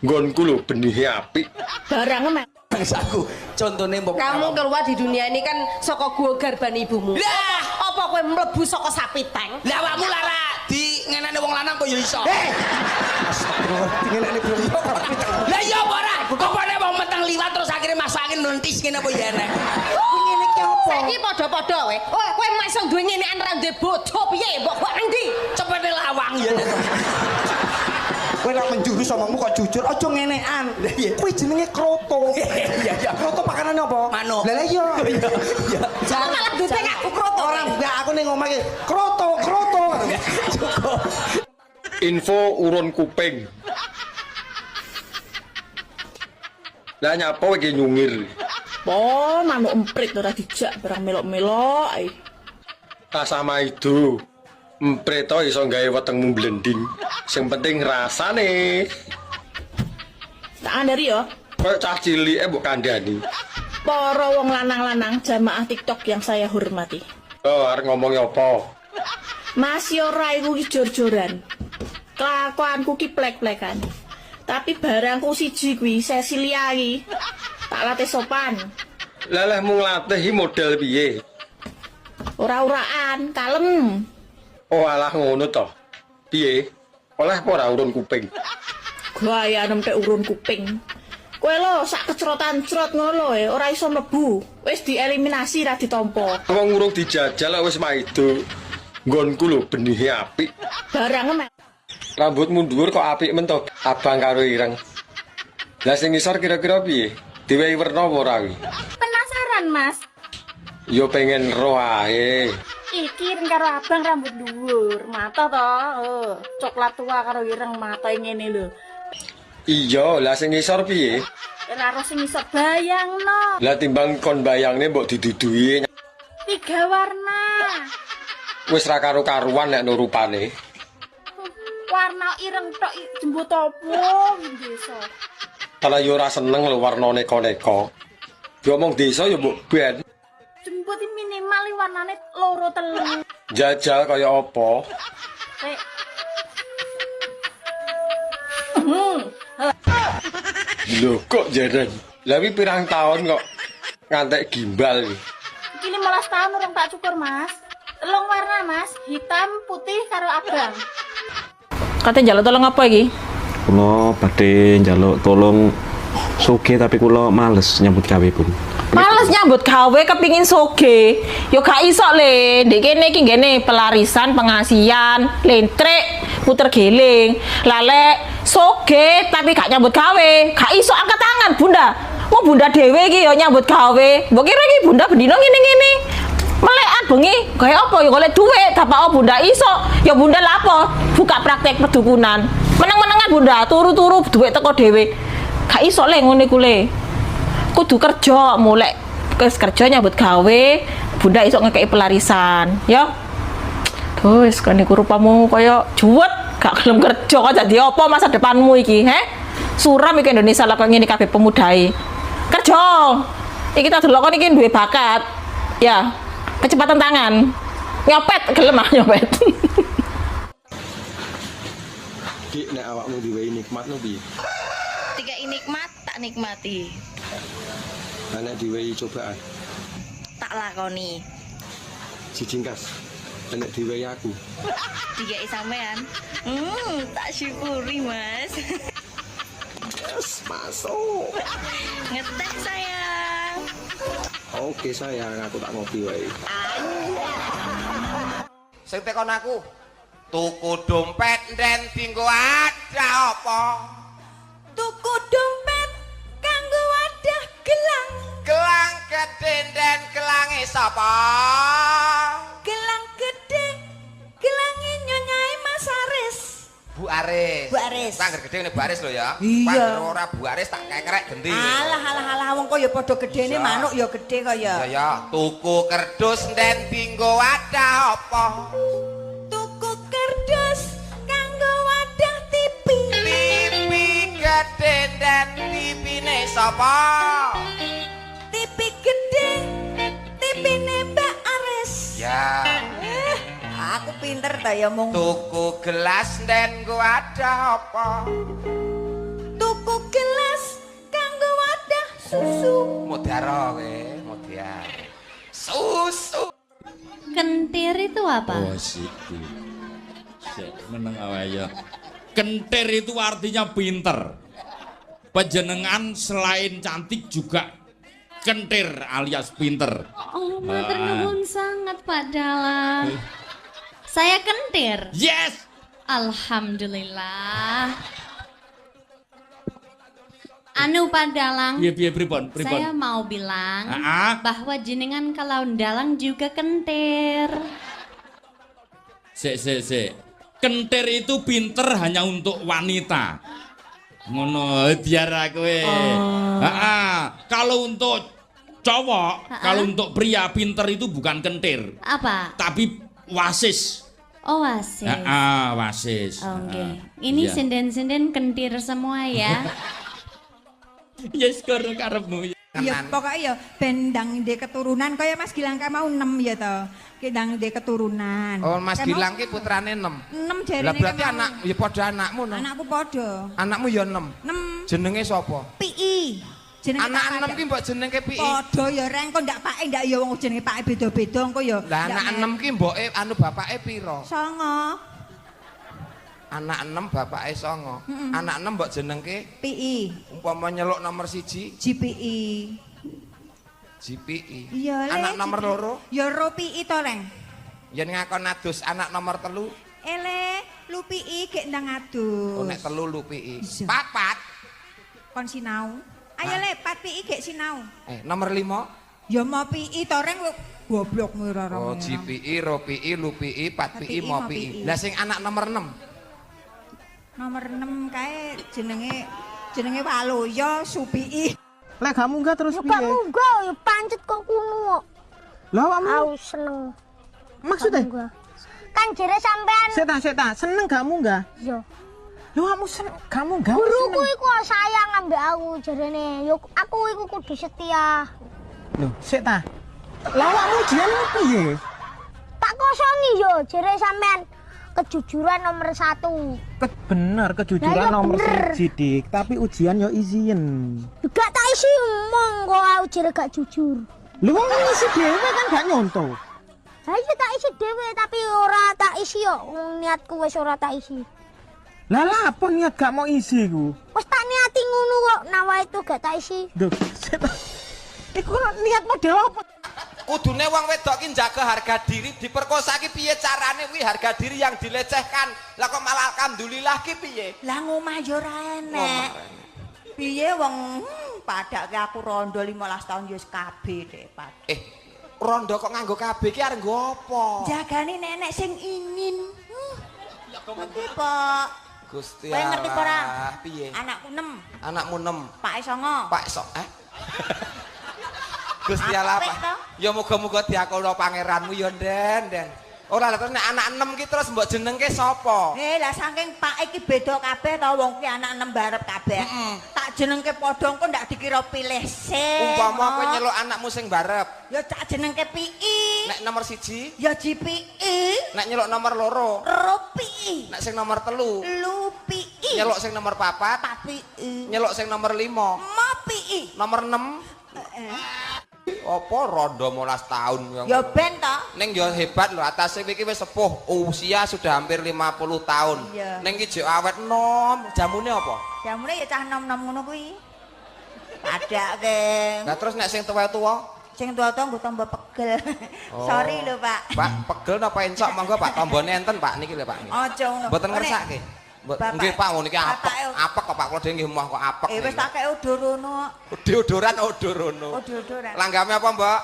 Nggonku lho benihe apik. Barang bangsaku contone mbok kamu keluar di dunia ini kan saka gua garban ibumu. Lah, apa kowe mlebu saka sapi tank? Lah awakmu lara di ngenane wong lanang kok ya iso. Astagfirullah, ngenane bro. Lah iya apa ora? Kok kene wong meteng liwat terus akhirnya masuk angin nuntis kene apa ya nek? Ngene iki apa? Saiki padha-padha kowe. Oh, kowe mek iso duwe ngenekan ra duwe bojo piye? Mbok kok endi? Cepete lawang ya nek. Kowe lak menjurus omongmu kok jujur, aja ngenekan. Kuwi jenenge kroto. Iya. Kroto pakanane apa? Manuk. Lah iya. Jangan malah duwe aku kroto. Ora enggak aku ning omah iki. Kroto. Info urun kuping. Lah nyapa iki nyungir. Oh, manuk emprit ora dijak barang melok-melok ae. Tak sama itu. Emprit to iso gawe wetengmu blending. Sing penting rasane. Tak andari yo. Kayak cah cilik mbok kandhani. Para wong lanang-lanang jamaah TikTok yang saya hormati. Oh, arep ngomong apa? Mas yo ora iku ki jor-joran. Kelakuanku ki plek-plekan. Tapi barangku siji kuwi Cecilia iki. Tak latih sopan. Leleh mung latih iki model piye? Ora-uraan, kalem. Oh alah ngono to. Piye? Oleh apa ora urun kuping? Gaya nempe urun kuping. Kowe lho sak kecrotan-crot ngono ora iso mlebu. Wis dieliminasi ra ditampa. Wong urung dijajal kok wis maido. Nggonku lho benihe apik. Barang Rambutmu dhuwur kok apik men to, abang karo ireng. Lah sing ngisor kira-kira piye? Diwehi werna apa ora kuwi? Penasaran, Mas? Yo pengen roh ae. Iki karo abang rambut dhuwur, mata to. Coklat tua karo ireng mata ngene lho. Iya, lah sing ngisor piye? Ora ro sing iso bayangno. Lah timbang kon bayangne mbok didudui 3 warna. wis ra karo-karuan nek no rupane. Warna ireng tok jembut apa desa. Kalau yo ora seneng lho warna neko-neko. Diomong desa yo mbok ben. Jembut minimal warnane 2-3. Jajal kaya apa? Lho kok jaran. Lah wi pirang tahun kok ngantek gimbal iki. Iki 15 tahun urung tak cukur, Mas. 3 warna, Mas. Hitam, putih karo abang. Kate njaluk tolong apa iki? Kula badhe njaluk tolong soge tapi kula males nyambut gawe, Bun. Males nyambut gawe kepingin soge. Yo gak iso le. Ndek kene iki nggene pelarisan, pengasian, lentrek, puter geling. Lalek soge tapi gak nyambut gawe. Gak iso angkat tangan, Bunda. Wong Bunda dhewe iki yo nyambut gawe. Mbok kira iki Bunda bendino ngene-ngene. Melekan bengi, gawe apa ya golek duit, dapat Bunda iso. Ya Bunda lapo, buka praktek perdukunan. Meneng-menengan Bunda, turu-turu duit teko dhewe. Gak iso le ngene ku le. Kudu kerja, mulai kerja nyambut gawe, Bunda iso ngekeki pelarisan, ya. Wis kan iku rupamu kaya juwet, gak gelem kerja kok dadi apa masa depanmu iki, he? Suram iki Indonesia lah kok ngene kabeh pemudae. Kerja. Iki tak delok kon iki duwe bakat. Ya. Kecepatan tangan. Nyopet gelem ah nyopet. Dik nek awakmu diwehi nikmatno piye? Tiga nikmat tak nikmati. Nek diwehi cobaan Tak lakoni. jingkas. Nek diwehi aku. Tiga sampean. Tak syukuri, Mas. Yes, masuk. Ngeteh sayang. Oke sayang, aku tak ngopi wae. Sing tekon aku tuku dompet nden dinggo ada apa? Tuku dompet kanggo wadah gelang. Gelang gede nden gelange sapa? Gelang gede, gelange nyonyae Mas Aris. Bu Aris. Bu Aris. Sangger gede ngene Bu Aris lho ya. Iya. Sangger ora Bu Aris tak kekrek gendi. Alah wong kok ya padha gedene manuk ya gede kaya. Ya tuku kerdus nden dinggo wadah apa? Tuku kerdus kanggo wadah TV. TV gede nden TV-ne sapa? TV gede, pinter ta ya mung tuku gelas den ku ada apa? Tuku gelas kanggo wadah susu. Mutiara kowe, mutiara. Susu. Kentir itu apa? Oh, situ. Meneng awaya. Kentir itu artinya pinter. Panjenengan selain cantik juga kentir alias pinter. Oh, matur nuwun sangat Pak Dalang. Saya kentir. Yes. Alhamdulillah. Anu Pak Dalang. Piye pripun? Saya mau bilang bahwa jenengan kalau dalang juga kentir. Sik. Kentir itu pinter hanya untuk wanita. Ngono biar kowe. Kalau untuk cowok, kalau untuk pria pinter itu bukan kentir. Apa? Tapi wasis. Oh, wasis. Wasis. Oke. Ini sinden-sinden kentir semua ya. Yes, karepmu. Ya pokoknya ya bendang de keturunan kaya Mas Gilang ka mau 6 ya to. Kendang de keturunan. Oh, Mas Gilang ki putrane 6. 6 jarene. Lah berarti anak ya padha anakmu no. Anakku padha. Anakmu ya 6. 6. Jenenge sapa? PI. Jenenge anak 6 ki mbok jenenge PI. Padha ya reng kok ndak pake ndak ya wong jenenge pake beda-beda engko ya. Lah anak 6 ki mboke anu bapake pira? 9. Anak 6 bapake 9. Anak 6 mbok jenengke PI. Umpama nyeluk nomor 1 GPI. GPI. Iya, anak nomor 2 ya ro PI to reng. Yen ngakon adus anak nomor 3 ele lu PI gek ndang adus. Oh nek 3 lu PI. 4 kon sinau. Ayo le 4 PI gek sinau. Nomor 5 ya mau PI to reng goblok ora. Oh GPI, ro PI, lu PI, 4 PI, mau PI. Lah sing anak nomor 6 Nomor 6 kae jenenge Waluya Supii. Lek gak munggah terus piye? Gak munggah ya pancet kok kuno. Lah awakmu aku seneng. Maksudnya? Kan jere sampean Seta, seneng gak munggah? Iya. Lho awakmu seneng gak munggah? Guruku iku sayang ambek aku jarene. Yo aku iku kudu setia. Lho, Seta. Lah awakmu ujian piye? Tak kosongi yo jere sampean kejujuran nomor 1. Bener, kejujuran nomor 1 dik, tapi ujian yo izin. Gak tak isi omong kok aku jere gak jujur. Lho wong isi dhewe kan gak nyontoh. Ha iya tak isi dhewe tapi ora tak isi yo. Niatku wis ora tak isi. Lah apa niat gak mau isi ku? Wis tak niati ngono kok, nawa itu gak tak isi. Duh, iku niat model apa? Kudune wong wedok ki njaga harga diri, diperkosa ki piye carane kuwi harga diri yang dilecehkan. Lah kok malah alhamdulillah ki piye? Lah ngomah yo ora enek. Piye wong padake aku rondo 15 tahun yo wis kabeh dek, Pak. Rondo kok nganggo kabeh ki arep nggo apa? Jagane nenek sing ingin. Ngerti, Pak. Gusti Allah. Kowe ngerti ora? Piye? Anakku 6. Anakmu 6. Pake 9. Pak sok Gusti Allah Pak. Ya muga-muga diakono pangeranmu ya Den. Ora lha terus nek anak 6 ki terus mbok jenengke sapa? Lah saking Pak iki beda kabeh to wong ki anak 6 barep kabeh. Tak jenengke padha engko ndak dikira pilih sih. Umpama kowe nyeluk anakmu sing barep. Ya tak jenengke PI. Nek nomor 1 ya GPI. Nek nyeluk nomor 2 ROPI. Nek sing nomor 3 LUPI. Nyeluk sing nomor 4 PI. Nyeluk sing nomor 5 MOPI. Nomor 6 apa rondo 15 tahun ya ben to ning ya hebat lho atase iki wis sepuh usia sudah hampir 50 tahun ning iki jek awet nom jamune apa jamune ya cah nom-nom ngono kuwi padake lah terus nek sing tuwa-tuwa nggo tambah pegel sorry lho Pak pegel napa encok monggo Pak tambone enten Pak niki lho Pak aja ngono mboten ngersake nggih Pak ngono iki apek kok Pak kula dhewe nggih moh kok apek wis tak kek odorono deodoran langgame apa Mbak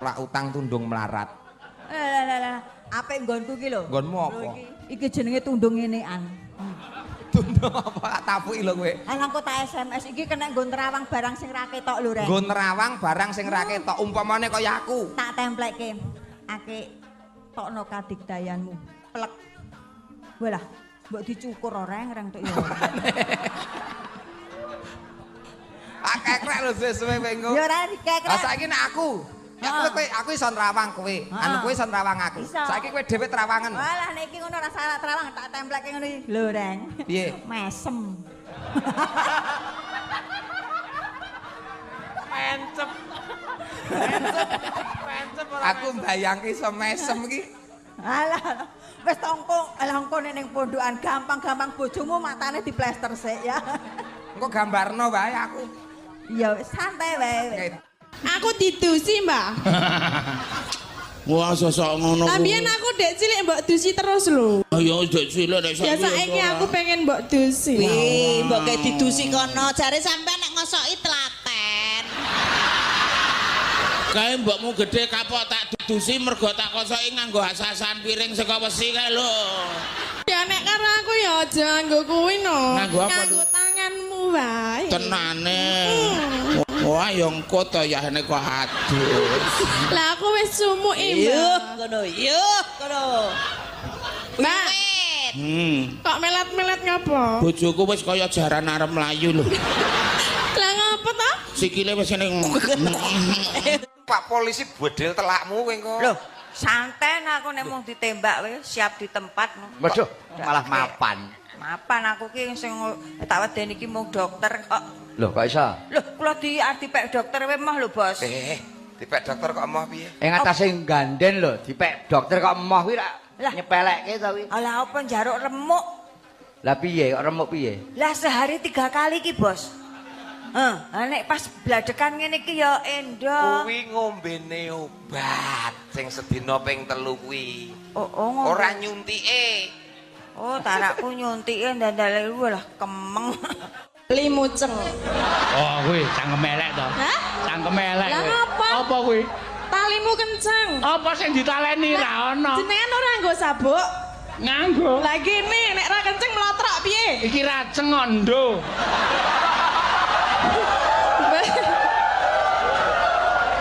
lak utang tundung melarat lah apik nggonku ki lho nggonmu apa iki jenenge tundung ngenekan tundung apa tapuki lho kowe ana kok tak SMS iki kena nggon nerawang barang sing ra ketok lho Rek nggon nerawang barang sing ra ketok umpamane kaya aku tak templekke ake tokno kadigdayanmu plek walah mbok dicukur orang reng tok ya. Kekrek lho suwe-suwe engko. Ya ora dikekrek. Lah saiki nek aku Aku iso nerawang kowe. Anu kowe iso nerawang aku. Saiki kowe dhewe terawangan. Walah nek iki ngono ora salah terawang tak templeke ngono iki. Lho, Reng. Piye? Mesem. Mencep. Aku mbayangke iso mesem iki. Alah, wis tongkong, elangkone ning pondokan gampang-gampang bojomu matane diplester sik ya. Engko gambarno wae aku. Ya wis santai wae. Aku didusi, Mbak. Wah, sosok ngono. También aku dek cilik mbok dusi terus lho. Ayo dek cilik nek Ya saiki aku pengen mbok dusi. Wih, mbok kayak didusi kono. Jare sampean nek ngosoki telaten. Kae mbokmu gede kapok tak dudusi mergo tak kosoki nganggo asasan piring saka wesi kae lho. Ya nek karo aku ya aja nganggo kuwi no. Nganggo apa? Nganggo tanganmu wae. Tenane. Wah, yo engko to ya nek kok adus. Lah aku wis sumuk iki, Mbak. Yuk kono. Mbak. Kok melat-melat ngapa? Bojoku wis kaya jaran arep mlayu lho. Lah ngapa ta? Sikile wis ning Pak polisi bodel telakmu kowe engko. Loh, santen aku nek mung ditembak wis siap di tempat. Waduh, malah mapan. Mapan aku ki sing tak wedeni iki mung dokter kok. Loh, kok iso? Loh, kula dipek dokter wae mah lho, Bos. Dipek dokter kok emoh piye? Atase ganden lho, dipek dokter kok emoh kuwi ra nyepelekke to kuwi. Alah apa njaruk remuk? Lah piye kok remuk piye? Lah sehari 3 kali ki, Bos. Nek pas bladekan ngene iki ya endo. Kuwi ngombene obat sing sedina ping 3 kuwi. Oh, ora nyuntike. Oh, tarakku nyuntike ndandale lah kemeng. Limuceng. Oh, kuwi cangkem elek to. Hah? Cangkem elek. Lah apa? Apa kuwi? Talimu kenceng. Apa sing ditaleni ra ono? Jenengan ora nggo sabuk? Nganggo. Lah gini, nek ra kenceng mlotrok piye? Iki raceng ondo.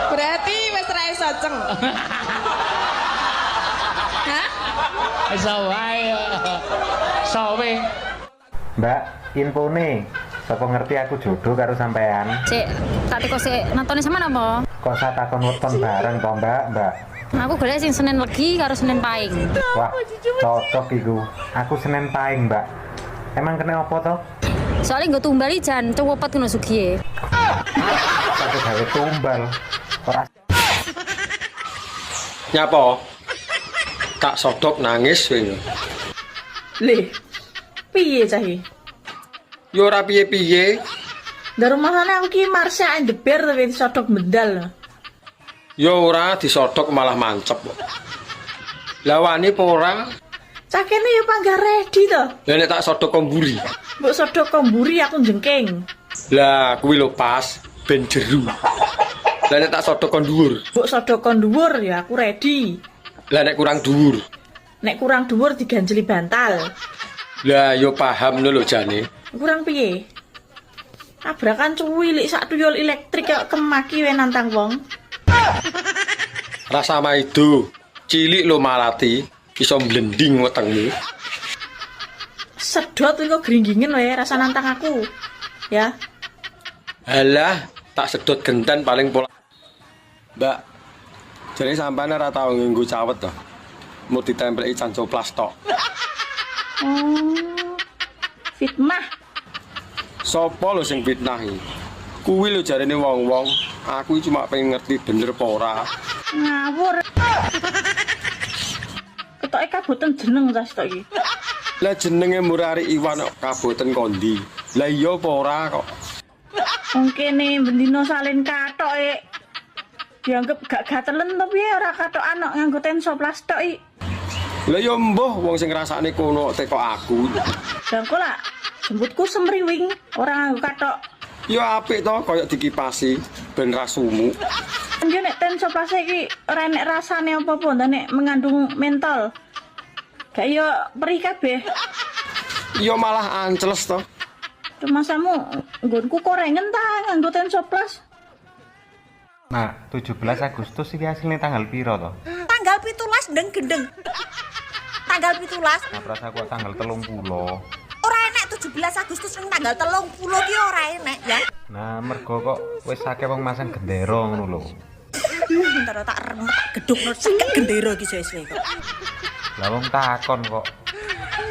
Berarti wis ra iso ceng. Hah? Iso wae. Sowe. Mbak, infone sapa ngerti aku jodoh karo sampean. Cek, tak teko sik nontone sampean apa? Kok saya takon weton bareng to, Mbak? Aku golek sing Senin Legi karo Senin Paing. Wah, cocok iku. Aku Senin Paing, Mbak. Emang kena apa to? Soalnya nggo tumbal jan cowopet ngono sugihe. Aku gawe tumbal. Ora Nyapa? Kak Sodok nangis kowe. Le. Piye cah iki? Yo ora piye-piye. Dari rumahane aku ki Marsha and the Bear tapi disodok medal. Yo ora disodok malah mancep. Lah wani apa ora? Cakene ya panggah ready to. Lah nek tak sodok komburi. Mbok sodok komburi aku jengking. Lah kuwi lho pas ben jeru. Lah nek tak sodok kon dhuwur. Mbok sodok kon dhuwur ya aku ready. Lah nek kurang dhuwur. Nek kurang dhuwur diganjeli bantal. Lah yo paham lho jane. Kurang piye? Tabrakan cuwilik sak tuyul elektrik kok kemaki we nantang wong. Rasa maido. Cilik lo malati iso blending wetengmu. Sedot iku gringgingen wae rasa nantang aku. Ya. Alah, tak sedot gendan paling pola. Mbak, jadi sampean ora tau nganggo cawet to. Mau ditempelki cancoplas tok. Oh. Fitnah. Sopo lho sing fitnah iki? Kuwi lho jarene wong-wong, aku cuma pengen ngerti bener apa ora. Ngawur. Ketoke kaboten jeneng tas tok iki. Lah jenenge Murari Iwan kok kaboten kondi. Lah iya apa ora kok. Wong kene bendino salin katoke. Dianggep gak gatelen to piye ora katokan kok nganggo tensoplas tok iki. Lah ya mbuh wong sing ngrasakne kono teko aku. Lah kok lah jemputku semriwing ora nganggo katok. Ya apik to kaya dikipasi ben ra sumuk. Yo nek tensoplas iki ora enek rasane apa-apa nek mengandung mentol. Gak yo perih kabeh. Ya malah ancles to. Masamu nggonku korengen ta nganggo tensoplas. Nah, 17 Agustus iki asline tanggal piro to? Tanggal 17 ndeng gendeng. Tanggal 17. Nah, terus aku tanggal 30. Ora enek 17 Agustus ning tanggal 30 ki ora enek ya. Nah, mergo kok wis akeh wong masang gendera ngono lho. Entar tak remet tak gedhukno cekek gendera iki suwe-suwe kok. Lah wong takon kok.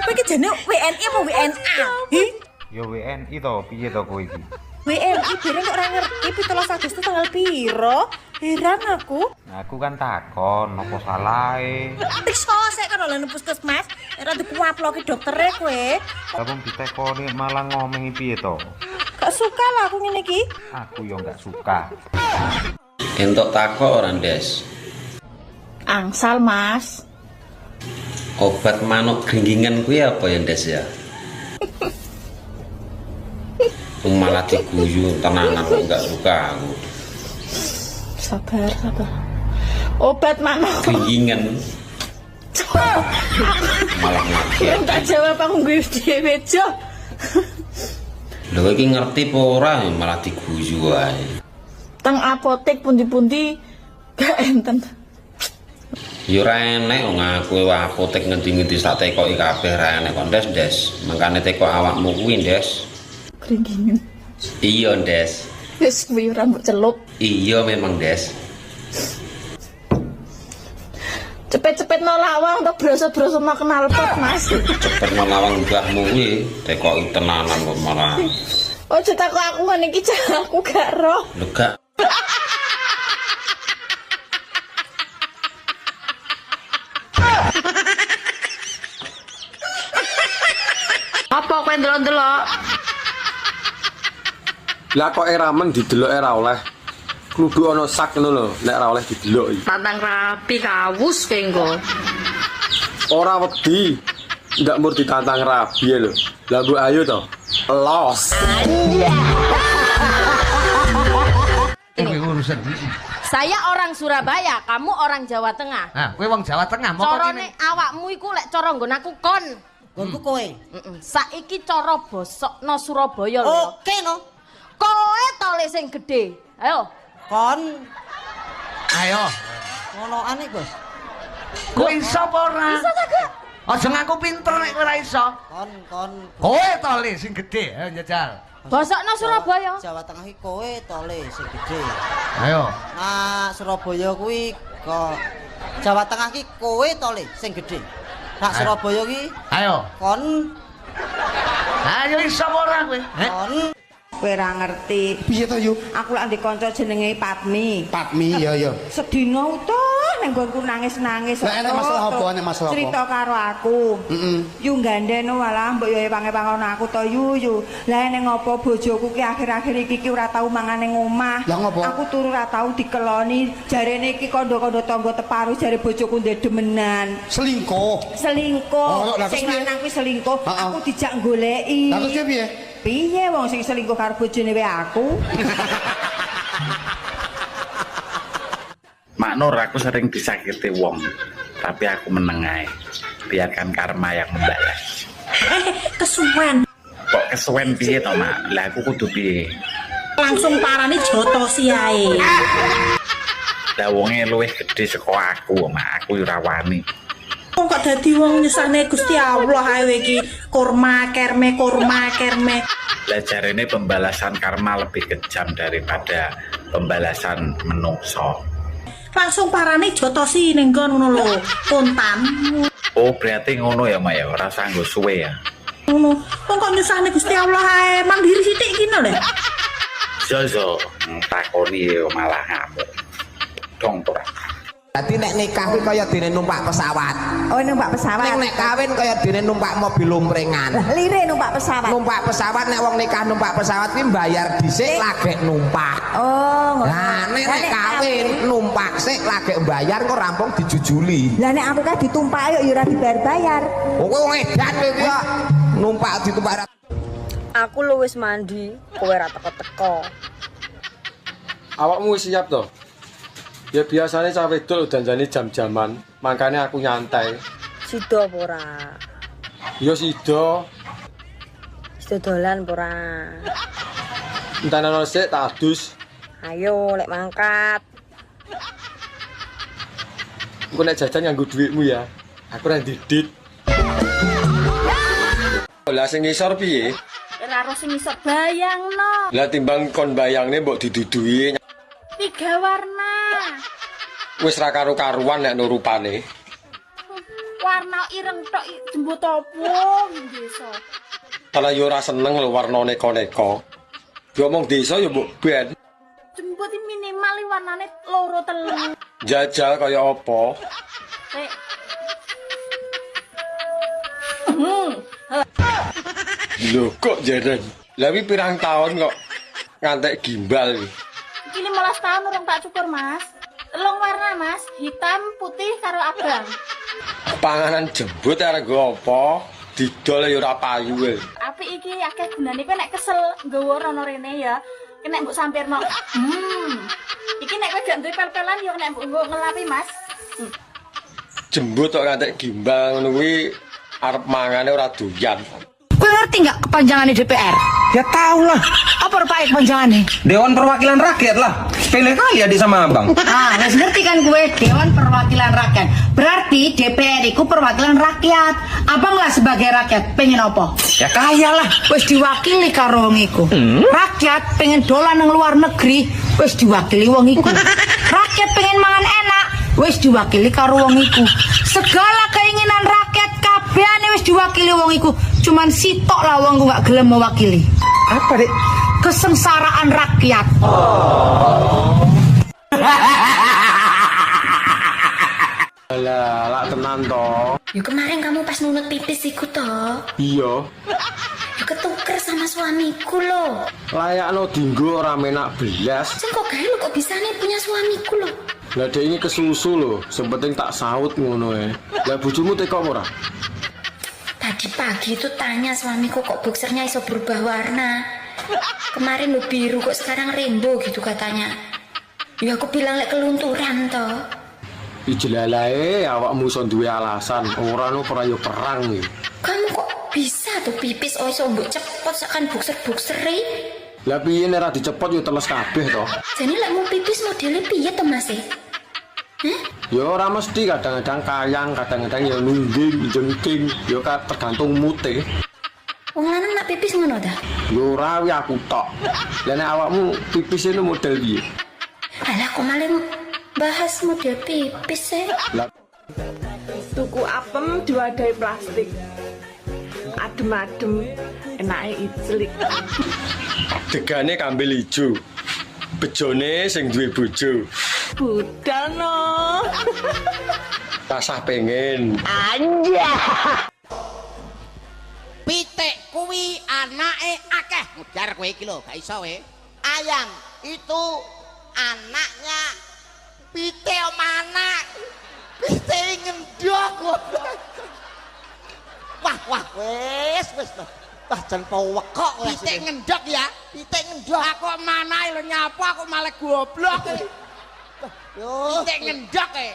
Kowe iki jane WNI apa WNA? Ya WNI to, piye to kowe iki? WNI bareng kok ora ngerti 17 Agustus tanggal piro? Heran aku. Nah, aku kan takon, apa salahe? Wis sik kan oleh puskesmas, ora dikuaploki doktere kowe. Lah wong ditekoni malah ngomengi piye to? Gak suka lah aku ngene iki. Aku yo gak suka. Entuk takok ora, Des? Angsal, Mas. Obat manuk gringgingan kuwi apa ya, Des ya? Malah diguyu tenanan kok gak suka aku. Sabar. Obat manuk Gringgingan. Malah ngaget. tak jawab aku gue dhewe, Jo. Lho iki ngerti apa ora malah diguyu wae. Teng apotek pundi-pundi gak enten. Ya ora enek wong aku apotek ngendi-ngendi tak tekoki kabeh ra enek kok, Des. Mangkane teko awakmu kuwi, Des. Kringingin. Iya, Des. Wis kuwi rambut celup. Iya memang, Des. Cepet-cepet no lawang untuk broso-broso no knalpot, Mas. Cepet melawang mbahmu kuwi tekoki tenanan kok malah. Ojo takok aku ngene iki aku gak roh. Lho gak. Apa kowe ndelok-ndelok? Lah kok ramen didelok ora oleh. Kludu ana sak ngono lho, nek ora oleh didelok iki. Tantang rapi kawus kowe engko. Ora wedi. Ndak mur ditantang rabi lho. Lah mbok ayo to. Los. Ini urusan. Saya orang Surabaya, kamu orang Jawa Tengah. Nah, kowe wong Jawa Tengah, moko Corone awakmu iku lek cara nggon aku kon. Nggonku kowe. Saiki cara bosokno Surabaya lho. Oke no. Kowe to le sing gedhe. Ayo. Kon. Ayo. Ngonoan iki, Bos. Kowe iso apa ora? Iso ta, Gak? Aja ngaku pinter nek kowe ora iso. Kon. Kowe to le sing gedhe, ayo njajal. Bosokno Surabaya. Jawa Tengah iki kowe to le sing gedhe. Ayo. Nah, Surabaya kuwi kok Jawa Tengah iki kowe to le sing gedhe. Nak Surabaya ki ayo kon. Ayo iso apa ora kowe? Kon. Kowe ora ngerti. Piye to, Yu? Aku lak ndek kanca jenenge Patmi. Patmi, ya. Sedina utuh ning nggonku nangis-nangis. Lah enek masalah apa? Enek masalah apa? Cerita karo aku. Yu gandeno walah mbok yo pange-pangono aku to Yu. Lah ning ngopo bojoku ki akhir-akhir iki ora tau mangan ning omah. Lah ngopo? Aku turu ora tau dikeloni. Jarene iki kandha-kandha tangga teparu jare bojoku ndek demenan. Selingkuh. Sing lanang kuwi selingkuh. Aku dijak goleki. Lah terus piye? Piye wong sing selingkuh karo bojone wae aku? Mak Nur, aku sering disakiti wong, tapi aku meneng ae. Biarkan karma yang membalas. Kesuwen. Kok kesuwen piye to, Mak? Lah aku kudu piye? Langsung parani jotosi ae. Lah wonge luwih gedhe saka aku, Mak. Aku ora wani. Kok dadi wong nyusahne Gusti Allah ae iki kurma kerme. Lah jarene pembalasan karma lebih kejam daripada pembalasan menungso. Langsung parane jotosi ning nggon ngono lho, kontan. Oh, berarti ngono ya, Mak ya. Ora usah nggo suwe ya. Ngono. Kok nyusahne Gusti Allah ae mandiri sithik iki lho. Jojo, takoni malah ngamuk. Dong ora. Dadi nek nikah kuwi kaya dene numpak pesawat. Oh, numpak pesawat. Nek kawin kaya dene numpak mobil lumprengan. Lire numpak pesawat. Numpak pesawat nek wong nikah numpak pesawat kuwi mbayar dhisik lagek numpak. Oh, ngono. Nah, nek kawin numpak sik lagek mbayar kok rampung dijujuli. Lah nek aku kan ditumpaki yo ora dibayar-bayar. Oh, kowe wong edan kowe iki kok numpak ditumpak. Aku lu wis mandi, kowe ora teko-teko. Awakmu wis siap to? Ya biasanya cah wedok danjane jam-jaman, makanya aku nyantai. Sido apa ora? Ya sida. Sido dolan apa ora? Entana sik tak adus. Ayo lek mangkat. Engko nek jajan nganggo dhuwitmu ya. Aku ora didit. Lah sing ngisor piye? Ora sing iso bayangno. Lah timbang kon bayangne mbok didudui. 3 warna. Wis ra karo-karuan nek no rupane. Warna ireng tok jembut opo desa. Kalau yo ora seneng lho warna neko-neko. Yo omong desa yo mbok ben. Jembut minimal warnane loro telu. Jajal kaya apa? Lho kok jaren. Lah wi pirang tahun kok ngantek gimbal iki. Iki 15 tahun urung tak cukur, Mas. Telung warna, Mas. Hitam, putih karo abang. Panganan jembut arek nggo apa? Didol ya ora payu e. Apik iki akeh gunane kowe nek kesel nggawa rono rene ya. Nek mbok sampirno. Iki nek kowe gak duwe pel-pelan ya nek mbok ngelapi, Mas. Jembut kok ngantek gimbal ngono kuwi arep mangane ora doyan. Kowe ngerti nggak kepanjangannya DPR? Ya tahu lah. Apa rupanya kepanjangannya? Dewan Perwakilan Rakyat lah. Sepele kali adik sama abang. Ah, wes ngerti kan gue Dewan Perwakilan Rakyat. Berarti DPR itu perwakilan rakyat. Abang lah sebagai rakyat pengen apa? Ya kaya lah. Wes diwakili karo wong iku. Rakyat pengen dolan nang luar negeri, wes diwakili wong iku. Rakyat pengen mangan enak, wes diwakili karo wong iku. Segala keinginan rakyat kabehane wis diwakili wong iku. Cuman sitok lah wong gak gelem mewakili. Apa, Dek? Kesengsaraan rakyat. Alah, lak tenan toh. Ya kemarin kamu pas nunut pipis iku toh. Iya. Ya ketuker sama suamiku loh. Layakno dinggo ora menak belas. Sing kok gawe lo kok bisa nih punya suamiku loh. Lah dek ini kesusu lho, sepenting tak saut ngono e. Lah bojomu teko ora? Tadi pagi itu tanya suamiku kok boxernya iso berubah warna. Kemarin lo biru kok sekarang rainbow gitu katanya. Ya aku bilang lek kelunturan toh. Ijelalae awakmu iso duwe alasan, ora no ora yo perang iki. Kamu kok bisa tuh pipis iso mbok cepot sakan boxer-boxeri? Lah piye nek ora dicepot yo teles kabeh to. Jane lek mau pipis modele piye to Mas? Ya ora mesti, kadang-kadang kayang, kadang-kadang ya nungging, jengking, ya tergantung mute. Wong lanang nak pipis ngono ta? Ya ora wi aku tok. Lah nek awakmu pipis ini model piye? Alah kok malah bahas model pipis sih. Lah Tuku apem diwadahi plastik. Adem-adem, enake iclik. degane kambil ijo. Bejone sing duwe bojo. Budal no. Rasah pengen. Anja. Pitik kuwi anake akeh. Mudar kowe iki lho, gak iso we. Ayam itu anaknya pitik mana? Pitik ngendok. Wah, wis. Wah, jan powek kok. Pitik ngendok ya. Pitik ngendok. Aku manae lho nyapa aku malah goblok. Yo, pitik ngendok e.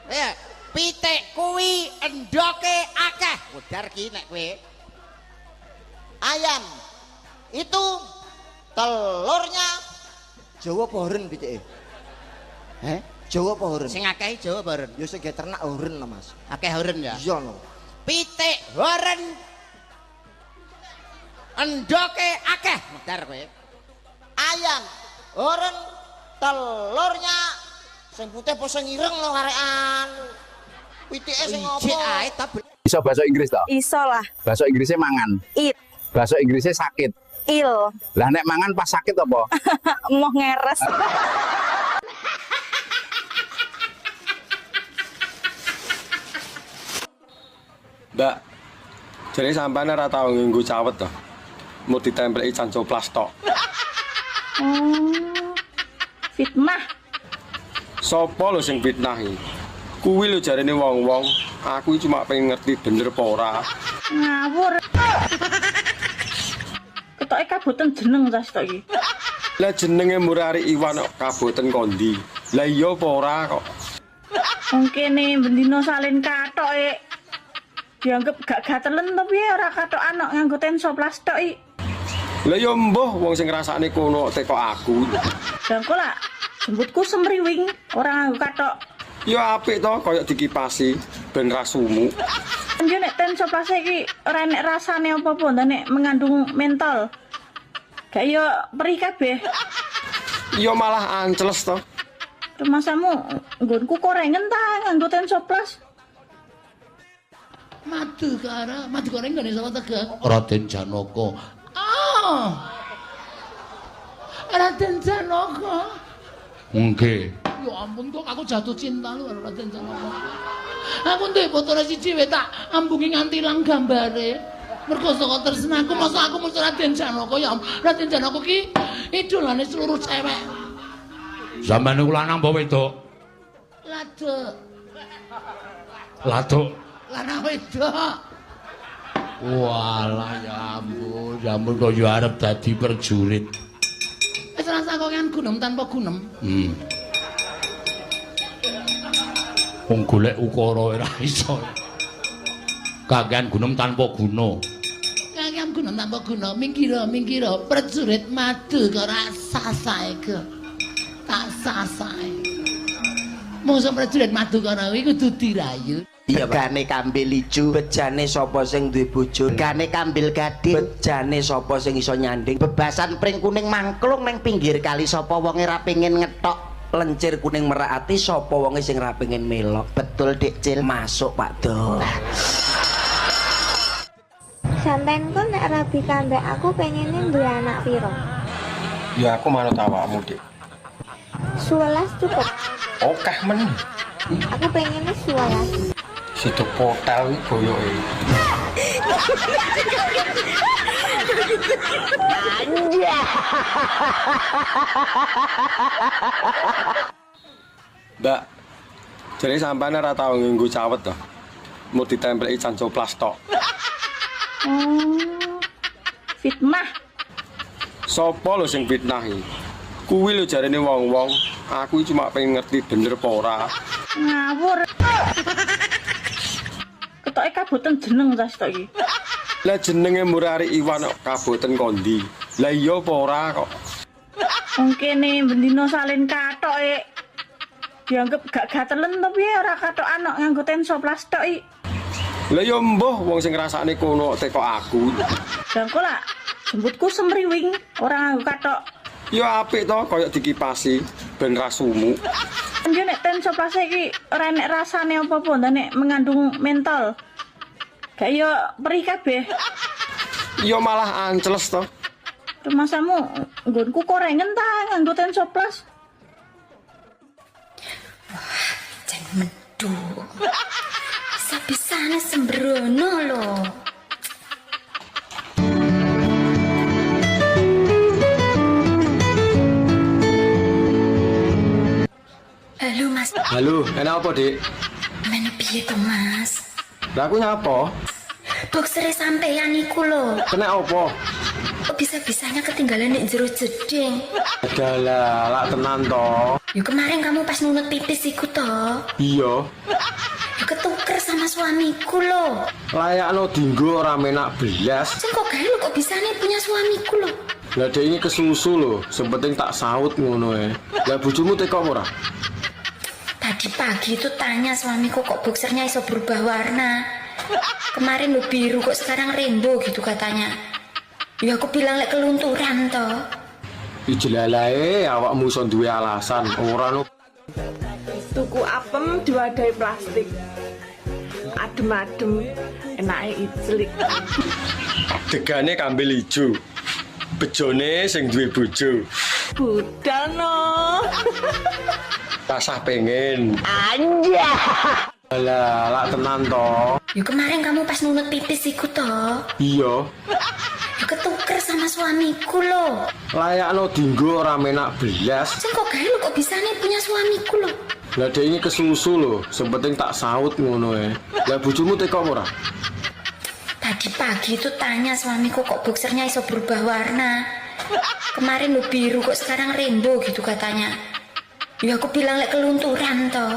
Ya, pitik kuwi endoke akeh. Mudar ki nek kowe. Ayam itu telurnya Jawa apa horen pitike? Jawa apa horen? Sing akeh Jawa apa horen? Ya sing ternak horen lah Mas. Akeh horen ya? Iya lho. Pitik horen endoke akeh. Mudar kowe. Ayam horen telurnya sing putih apa sing ireng lho karekan. Pitike sing opo? Ijik ae ta. Iso bahasa Inggris ta? Iso lah. Bahasa Inggrisnya mangan. Eat. Bahasa Inggrisnya sakit. Il. Lah nek mangan pas sakit apa? Mau ngeres. Mbak, jadi sampean ora tau nganggo cawet to. Mau ditempeli canco plastok. Fitnah. Sopo lho sing fitnah iki? Kuwi lho jarene wong-wong, aku cuma pengen ngerti bener apa ora. Ngawur. Ketoke kaboten jeneng ta stok iki. Lah jenenge Murari Iwan kok kaboten kondi. Lah iya apa ora kok. Wong kene bendina salin katoke. Dianggep gak gatelen to piye ora katokan kok nganggo tenso plastik iki. Lah ya mbuh wong sing ngrasakne kono teko aku. Dangko lah jembutku semriwing ora nganggo katok. Ya apik to koyo dikipasi ben ra sumuk. Yo nek tenso plastik iki ora enek rasane apa-apa nek mengandung mentol. Gak yo perih kabeh. Ya malah ancles to. Masamu nggonku korengen ta nganggo Tensoplas. Madu goreng gak iso tegak. Raden Janaka. Ah. Raden Janaka. Nggih. Ya ampun kok aku jatuh cinta lu karo Raden Janaka. Aku ndek botol siji wae tak ambungi nganti ilang gambare. Mergo saka tresnaku masa aku mesti Raden Janaka ya. Raden Janaka ki idolane seluruh cewek. Sampeyan niku lanang apa wedok? Laduk. Laduk. Lanang wedok. Walah ya ampun kok yo arep dadi perjurit. Wis rasa kok kan gunem tanpa gunem. Wong golek ukara ora iso. Kakean gunem tanpa guna. Kakean gunem tanpa guna, minggira perjurit madu kok rasa sae ke. Tak sasae. Mosok prajurit madu kono kuwi kudu dirayu. Begane kambil ijo, bejane sapa sing duwe bojo, begane kambil gading, bejane sapa sing iso nyanding, bebasan pring kuning mangklung ning pinggir kali sapa wonge ra pengin ngetok, lencir kuning merak ati sapa wonge sing ra pengin melok. Betul Dik Cil, masuk Pak Do. Sampeyan kok nek rabi kambek aku pengene duwe anak piro? Ya aku manut awakmu, Dik. 11 cukup. Okeh men. Aku pengennya 11. Situ potel iki boyoke. Mbak, jadi sampean ora tau nganggo cawet to. Mau ditempeli Tensoplas tok. Fitnah. Sopo lho sing fitnah iki? Kuwi lho jarene wong-wong, aku cuma pengen ngerti bener apa ora. Ngawur. Ketoke kaboten jeneng tas tok iki. Lah jenenge Murari Iwan kok kaboten kondi. Lah iya apa ora kok. Wong kene bendina salin katoke. Dianggep gak gatelen to piye ora katokan kok nganggo Tensoplas tok iki. Lah ya mbuh wong sing ngrasakne kono teko aku. Jangko lah jemputku semriwing ora nganggo katok. Ya apik to kaya dikipasi ben ra sumuk. Yo nek Tensoplas iki ora enek rasane apa-apa nek mengandung mentol. Gak yo perih kabeh. Ya malah anceles to. Masamu nggonku korengen ta nganggo Tensoplas. Wah, jan medhu. Bisa-bisane sembrono lho. Halo Mas. Halo, enak apa, Dik? Men piye to Mas? Lah aku nyapa? Boksere sampeyan iku lho. Kena apa? Kok bisa-bisanya ketinggalan di jero jeding? Adalah, lak tenan to. Yuk kemarin kamu pas nunut pipis iku to. Iya. Yuk ketuker sama suamiku loh. Layakno dinggo ora menak belas. Sing kok gawe kok bisane punya suamiku loh. Lah dek ini kesusu lho, sing penting tak saut ngono e. Lah bojomu teko ora? Tadi pagi itu tanya suamiku kok boxernya iso berubah warna. Kemarin lo biru kok sekarang rainbow gitu katanya. Ya aku bilang lek kelunturan toh. Ijelalae awakmu iso duwe alasan, ora no. Tuku apem diwadahi plastik. Adem-adem, enake ijlik. Degane kambil ijo. Bejone sing duwe bojo. Budal no. Rasah pengen. Anja. Alah, lak tenan to. Yuk kemarin kamu pas nunut pipis iku toh. Iya. Yuk ketuker sama suamiku loh. Layakno dinggo ora menak belas. Sing kok gawe kok bisane punya suamiku loh. Lah dek ini kesusu lho, sing penting tak saut ngono e. Lah bojomu teko ora? Tadi pagi itu tanya suamiku kok boxernya iso berubah warna. Kemarin lo biru kok sekarang rainbow gitu katanya. Ya aku bilang lek kelunturan toh.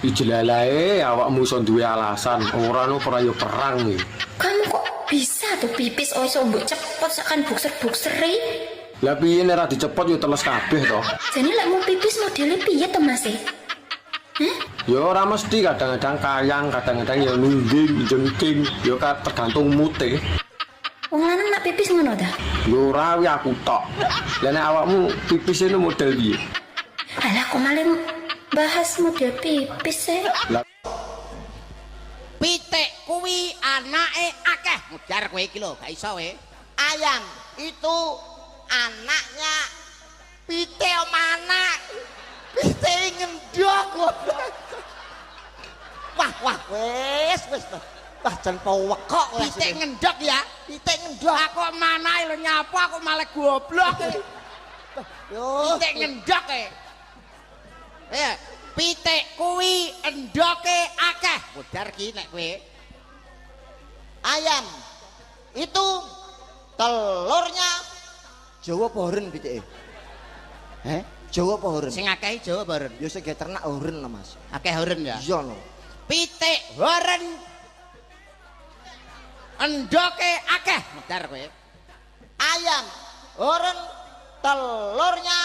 Ijelalae awakmu iso duwe alasan, ora no ora yo perang iki. Kamu kok bisa tuh pipis iso mbok cepot sakan boxer-boxeri? Lah piye nek ora dicepot yo teles kabeh to. Jane lek mau pipis modele piye to Mas? Ya ora mesti, kadang-kadang kayang, kadang-kadang ya nungging, jengking, ya tergantung mute. Wong lanang nak pipis ngono ta? Ya ora wi aku tok. Lah nek awakmu pipis ini model piye? Alah kok malah Bahas muda pipis sih. Pitik kuwi anake akeh. Mudar kowe iki lho, gak iso kowe. Ayam itu anaknya pitik mana? Pitik ngendok. Wah, wis. Wah, jan pewekok kowe. Pitik ngendok ya. Pitik ngendok. Aku manahe lho nyapa aku malah goblok. Yo, pitik ngendok e. Pitik kuwi endoke akeh. Mudar ki nek kowe. Ayam itu telurnya Jawa apa horen pitike? Jawa apa horen? Sing akeh Jawa apa horen? Ya sing ternak horen lah Mas. Akeh horen ya? Iya lho. Pitik horen endoke akeh. Mudar kowe. Ayam horen telurnya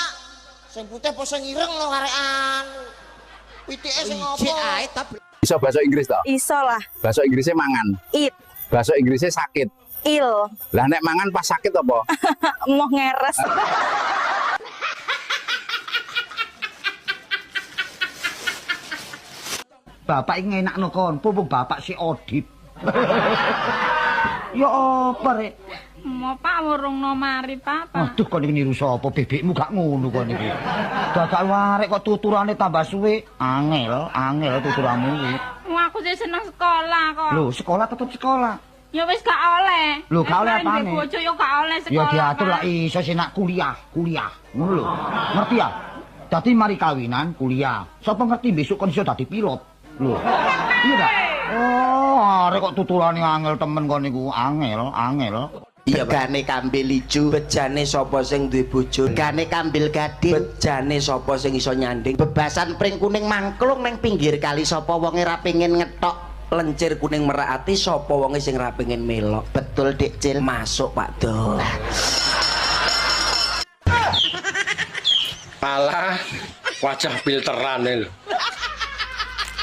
sing putih apa sing ireng lho arekan. Pitike sing apa? Iso bahasa Inggris toh? Iso lah. Bahasa Inggrisnya mangan. It. Bahasa Inggrisnya sakit. Il. Lah nek mangan pas sakit apa? Mau ngeres. Bapak ini enak no kon, pupuk bapak si Odip. Ya apa rek? Mau Pak urung no mari Papa. Aduh kon iki niru sapa bebekmu gak ngono kon iki. Dadak warek kok tuturane tambah suwe. Angel tuturanmu iki. Wah aku jadi seneng sekolah kok. Lho, sekolah tetep sekolah. Ya wis gak oleh. Lho, gak oleh apane? Bojo yo gak oleh sekolah. Ya diatur lah iso sinak kuliah. Ngono lho. Ngerti ya? Dadi mari kawinan kuliah. Sapa ngerti besok kon iso dadi pilot. Lho. Iya dak? Oh, arek kok tuturane angel temen kon niku. Angel. Begane kambil ijo, bejane sapa sing duwe bojo, begane kambil gading, bejane sapa sing iso nyanding, bebasan pring kuning mangklung ning pinggir kali sapa wonge ra pengin ngetok, lencir kuning merak ati sapa wonge sing ra pengin melok. Betul Dik Cil, masuk Pak Do. Alah, wajah filteran lho.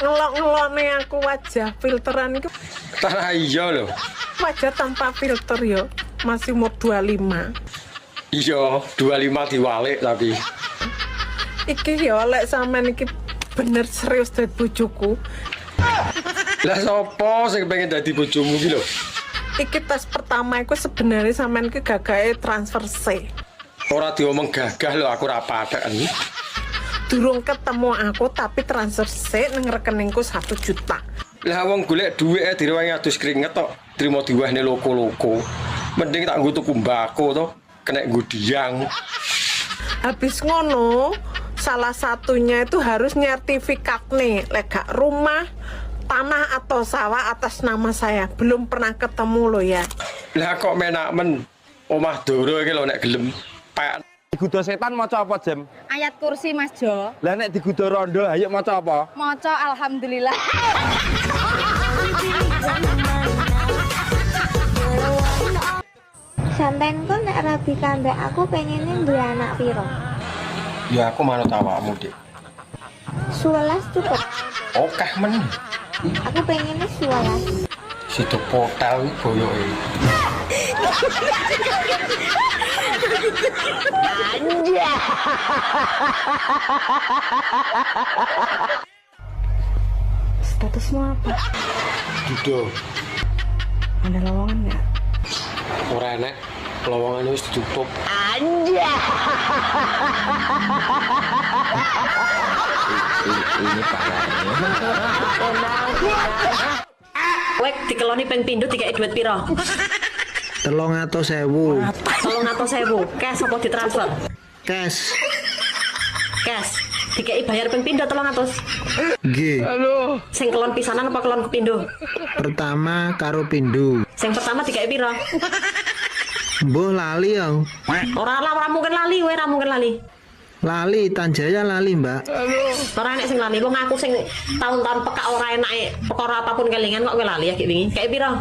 Ngelok-ngelokne aku wajah filteran itu. Tanah iya lho. Wajah tanpa filter yo. Masih umur 25. Iya, 25 diwalik tapi. Iki ya lek sampean iki bener serius dadi bojoku. Lah sapa sing pengen dadi bojomu iki lho? Iki tes pertama iku sebenarnya sampean iki gagahe transfer C. Ora diomong gagah lho, aku ora patheken. Durung ketemu aku tapi transfer C ning rekeningku 1 juta. Lah wong golek dhuwit direwangi adus keringet tok, trimo diwahne loko-loko. Mending tak nggo tuku mbako to, kena nggo diang. Habis ngono, salah satunya itu harus nyertifikat nih, lega rumah, tanah atau sawah atas nama saya. Belum pernah ketemu lo ya. Lah kok menak men omah Doro iki lho nek gelem pek. Digudo setan maca apa, Jem? Ayat kursi Mas Jo. Lah nek digudo rondo ayo maca apa? Maca alhamdulillah. Sampeyan kok nek rabi kambek aku pengennya duwe anak piro? Ya aku manut awakmu, Dik. 11 cukup. Okeh men. Aku pengennya 11. Situ potel iki boyoke. Anja. Statusmu apa? Dudo. Ada lowongan nggak? Ora enek, lowongan wis ditutup. Anja. Ini parahnya. Wek dikeloni ping pindho dikek duit piro? 300.000. 300.000. Cash apa ditransfer? Cash. Cash. Dikei bayar ping pindho 300. Nggih. Halo. Sing kelon pisanan apa kelon kepindho? Pertama karo pindho. Sing pertama dikei piro? Mbah lali ya. Ora mungkin lali, kowe ora mungkin lali. Lali, Tanjaya lali, Mbak. Ora enek sing lali. Wong aku sing tahun-tahun pekak ora enake perkara apapun kelingan kok kowe lali ya ki wingi. Kei piro?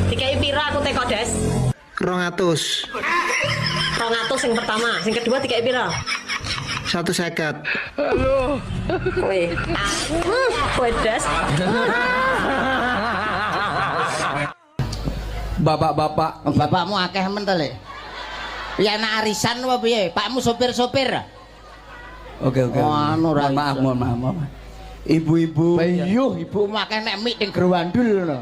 Dikei piro aku teko, Des? 200. 200 sing pertama, sing kedua dikei piro? 150. Halo. Kowe. Kowe Des. Bapak-bapak, bapakmu akeh men to, Le? Ya anak arisan apa piye? Pakmu sopir-sopir. Oke. Anu ra Mohon maaf. Ibu-ibu. Bayuh, ibu makan nek mik ning Growandul ngono.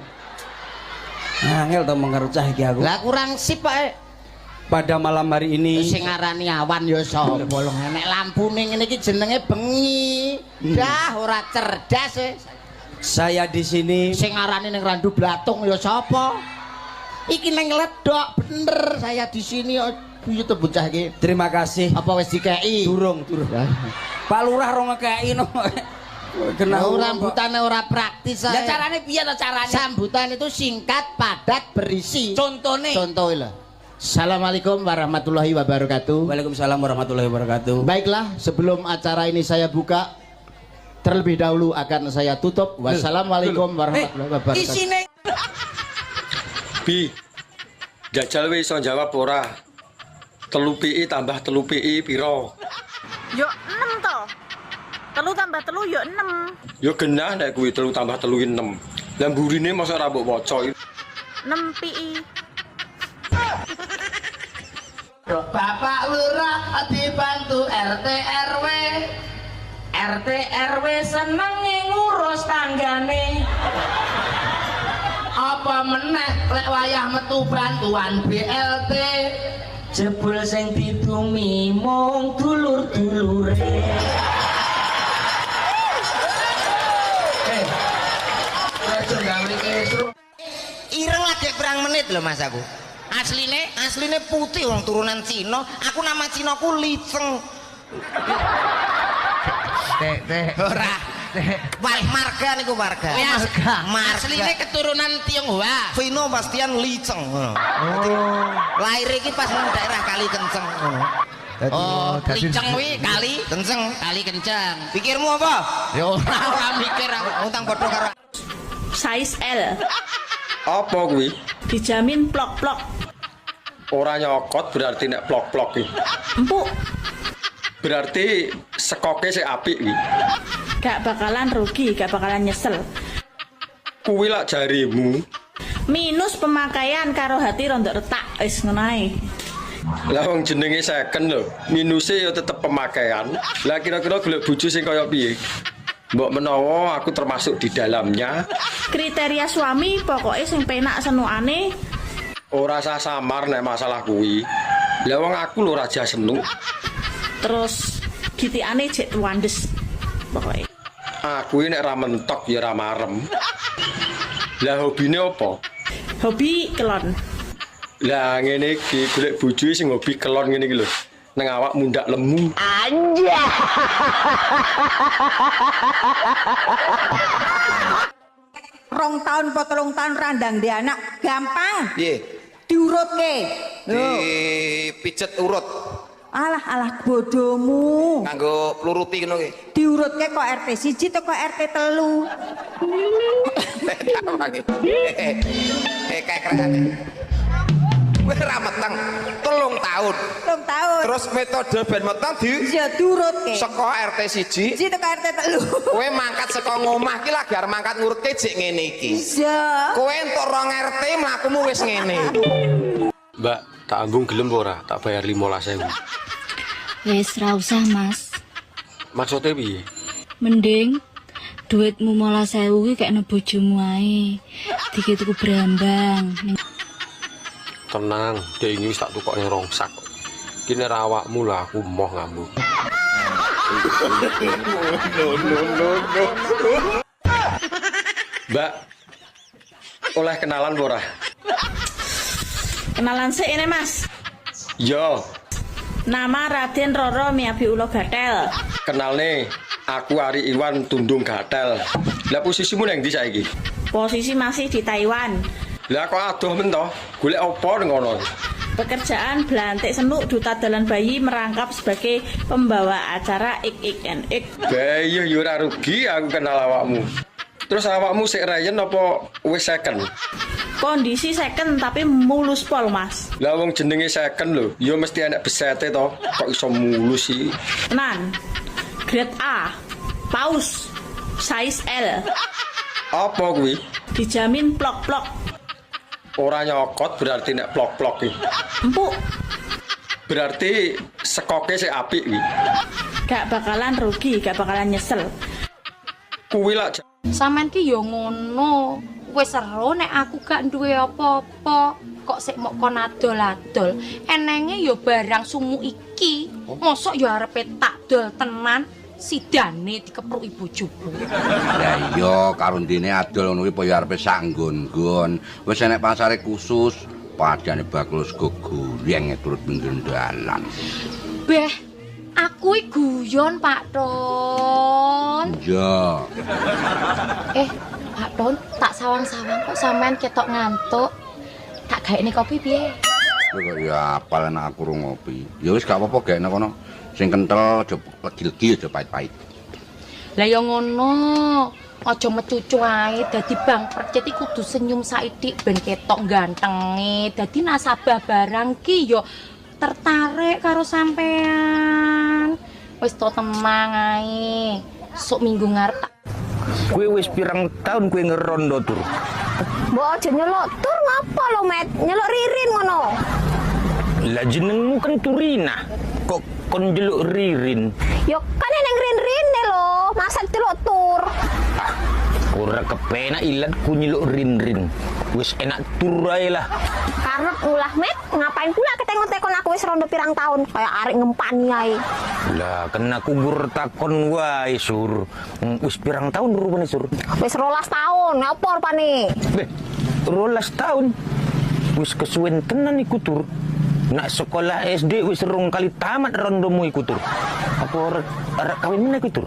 Angel to mengercah iki aku. Lah kurang sip Pak. Pada malam hari ini sing ngarani awan ya sapa lho nek lampune ngene iki jenenge bengi. Dah ora cerdas e. Saya di sini sing ngarani ning Randu Blatung ya sapa? Iki ning ledok bener saya di sini piye to bocah iki. Terima kasih. Apa wis dikeki? Durung. Pak Lurah ro ngekeki no. Kenapa rambutane ora praktis ae. Ya carane piye to carane? Sambutan itu singkat, padat, berisi. Contone lho. Assalamualaikum warahmatullahi wabarakatuh. Waalaikumsalam warahmatullahi wabarakatuh. Baiklah, sebelum acara ini saya buka, terlebih dahulu akan saya tutup. Wassalamualaikum warahmatullahi wabarakatuh. Isine Bi, jajal wis iso jawab ora? 3 PI tambah 3 PI piro? Yo 6 to. 3 tambah 3 yo 6. Yo genah nek kuwi 3 tambah 3 6. Lah mburine mosok ora mbok waca. 6 PI. Bapak Lurah dibantu RT RW. RT RW seneng ngurus tanggane. Apa meneh lek wayah metu bantuan BLT. Jebul sing ditumi mung dulur-dulure. Ireng lagi perang menit loh mas aku. Asline putih wong turunan Cina. Aku nama Cinaku Liceng. Ora. Marga niku marga. Asline keturunan Tionghoa. Vino Bastian Liceng. Lahir iki pas nang daerah Kali Kenceng. Oh, Liceng kuwi kali kenceng. Pikirmu apa? Ya ora mikir aku. Utang padha karo Size L. Apa kuwi? Dijamin plok-plok. Ora nyokot berarti nek plok-plok iki. Empuk. Berarti sekoke sik apik iki. Gak bakalan rugi, gak bakalan nyesel. Kuwi lak jarimu. Minus pemakaian karo hati rondok retak wis ngono ae. Lah wong jenenge second lho. Minuse ya tetep pemakaian. Lah kira-kira golek bojo sing kaya piye? Mbok menawa aku termasuk di dalamnya. Kriteria suami pokoknya sing penak senukane. Ora usah samar nek masalah kuwi. Lah wong aku lho raja senuk. Terus gitikane jek tuandes pokoknya. Aku ini nek ra mentok ya ra marem. Lah hobine apa? Hobi kelon. Lah ngene iki golek bojo sing hobi kelon ngene iki lho. Nang awak mundak lemu. Anja. 2 tahun apa 3 tahun randang di anak gampang. Piye? Diurutke. Dipijet urut. Alah bodomu. Nganggo pluruti ngono ki. Diurutke kok RT 1 to kok RT 3. Kayak keren. Kowe ra meteng 3 tahun. 3 tahun. Terus metode ben meteng ya diurutke. Saka RT 1. 1 teko RT 3. Kowe mangkat saka ngomah ki lagi arep mangkat ngurutke jek ngene iki. Iya. Kowe entuk 2 RT mlakumu wis ngene. Mbak, tak ambung gelem ora? Tak bayar 15.000. Wes ra usah, Mas. Maksudnya piye? Mending duitmu 15.000 kuwi kek nang bojomu ae. Dikit tuku brambang. Tenang, dek ini wis tak tukok ning rongsak. Ki nek awakmu lah aku moh ngambung. No. Mbak, oleh kenalan ora? Kenalan sik ini, Mas. Yo. Nama Raden Roro Miyabi Ulo Gatel. Kenal nih, aku Ari Iwan Tundung Gatel. Lah posisimu nang ndi saiki? Posisi masih di Taiwan. Lah kok adoh men to? Golek apa ning kono? Pekerjaan belantik senuk duta dalan bayi merangkap sebagai pembawa acara ik-ik-en-ik. Bayi yo ora rugi aku kenal awakmu. Terus awakmu sik rayen apa wis second? Kondisi second tapi mulus pol, Mas. Lah wong jenenge second lho, yo mesti enek besete to. Kok iso mulus sih? Tenan. Grade A. Paus. Size L. Apa kuwi? Dijamin plok-plok. Ora nyokot berarti nek plok-plok iki. Empuk. Berarti sekoke sik apik iki. Gak bakalan rugi, gak bakalan nyesel. Kuwi lak Sampean ki yo ngono. Wis seru nek aku gak duwe apa-apa. Kok sik mok kon adol-adol. Enenge yo barang sumu iki. Mosok yo arepe tak dol tenan. Sidane dikepruki bojoku. Lah iya karo ndene adol ngono kuwi apa ya arepe sanggon-nggon. Wis enek pasare khusus, padane bakul sego goreng turut pinggir dalan. Beh, aku guyon Pak Ton. Iya. Pak Ton, tak sawang-sawang kok sampean ketok ngantuk. Tak gaekne kopi piye? Kok ya apal enak aku rung ngopi. Ya wis gak apa-apa gaekne kono. Sing kental aja legi-legi aja pahit-pahit. Lah ya ngono. Aja mecucu ae dadi Bang Percet iki kudu senyum saithik ben ketok gantenge. Dadi nasabah barang ki yo tertarik karo sampean. Wis to tenang ae. Sok minggu ngarep tak. Kowe wis pirang tahun kowe ngerondo tur? Mbok aja nyelok tur ngapa lo, Met? Nyelok Ririn ngono. Lah jenengmu kan Turina. Kok kon njeluk Ririn? Yo kan neng Rin-Rine lho, masa delok tur. Ora kepenak ilat ku nyeluk Rin-Rin. Wis enak tur ae lah. Karep ulah, Met. Ngapain pula ketengon-tekon aku wis rondo pirang tahun kayak arek ngempani ae. Lah kena kubur takon wae sur. Wis pirang tahun rupane sur? Wis 12 tahun, ngapa rupane? Beh, 12 tahun. Wis kesuwen tenan iku tur. Nak sekolah SD wis 2 kali tamat rondomu iku tur. Apa arek kawin meneh iku tur?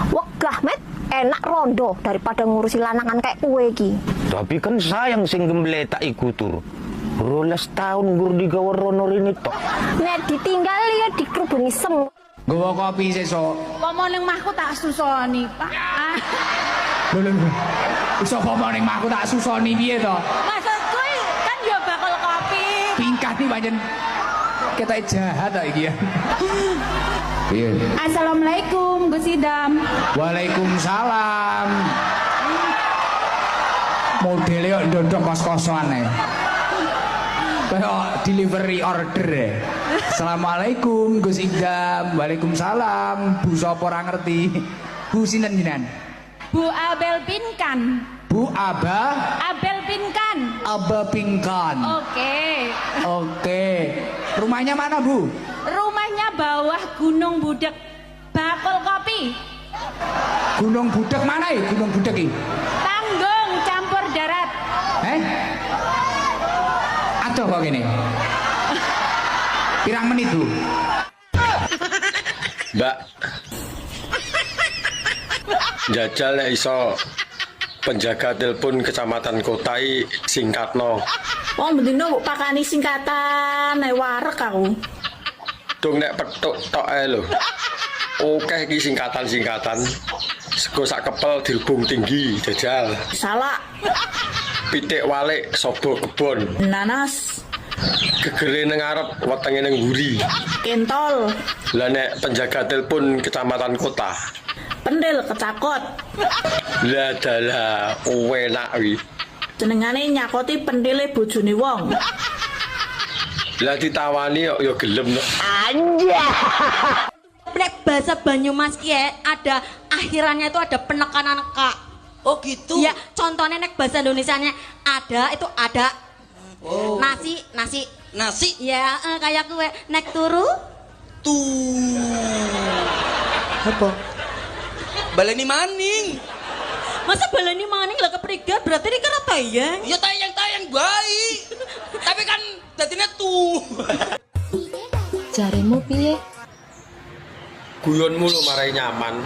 Wegah, Met. Enak rondo daripada ngurusi lanangan kayak kue iki. Tapi kan sayang sing gembletak iku tur. 12 tahun gur digawe rono rene tok. Nek ditinggal ya dikerubungi sem. Gawa kopi sesuk. Pomo ning mahku tak susoni, Pak. Lho. Iso pomo ning mahku tak susoni piye to? Maksudku kan yo bakal kopi. Pingkat nih pancen ketok jahat ta iki ya. Piye? Assalamualaikum, Gus Idam. Waalaikumsalam. Modele kok ndondok kos-kosan ae. Kayak delivery order ya. Assalamualaikum Gus Idam. Waalaikumsalam. Bu sapa ora ngerti. Bu sinten jenengan? Bu Abel Pinkan. Bu Aba Abel Pinkan. Aba Pinkan. Oke. Rumahnya mana, Bu? Rumahnya bawah Gunung Budek. Bakul kopi. Gunung Budek mana ya? Gunung Budek iki? Tanggung campur darat. Aduh kok gini. Pirang menit, Bu? Mbak. Jajal nek iso penjaga telepon kecamatan Kotai singkatno. Wong bendino pakani singkatan, warek aku. Dong nek petuk tok ae lho. Oke iki singkatan-singkatan. Sego sak kepel dirubung tinggi jajal. Salah. Pitik walik sobo kebon. Nanas. Gegere ning ngarep wetenge ning mburi. Kentol. Lah nek penjaga telepon kecamatan kota. Pendel kecakot. Lah dalah enak wi. Jenengane nyakoti pendele bojone wong. Lah ditawani kok ya gelem. Anja. Nek bahasa Banyumas ki ada akhirannya itu ada penekanan kak. Oh gitu. Ya, contohnya nek bahasa Indonesianya ada itu ada. Oh. Nasi. Ya, kayak gue nek turu Apa? Baleni maning. Masa baleni maning lah keprigat berarti ini kan tayang. Ya tayang baik. Tapi kan dadine tuh. Jaremu piye? Guyonmu lo marai nyaman.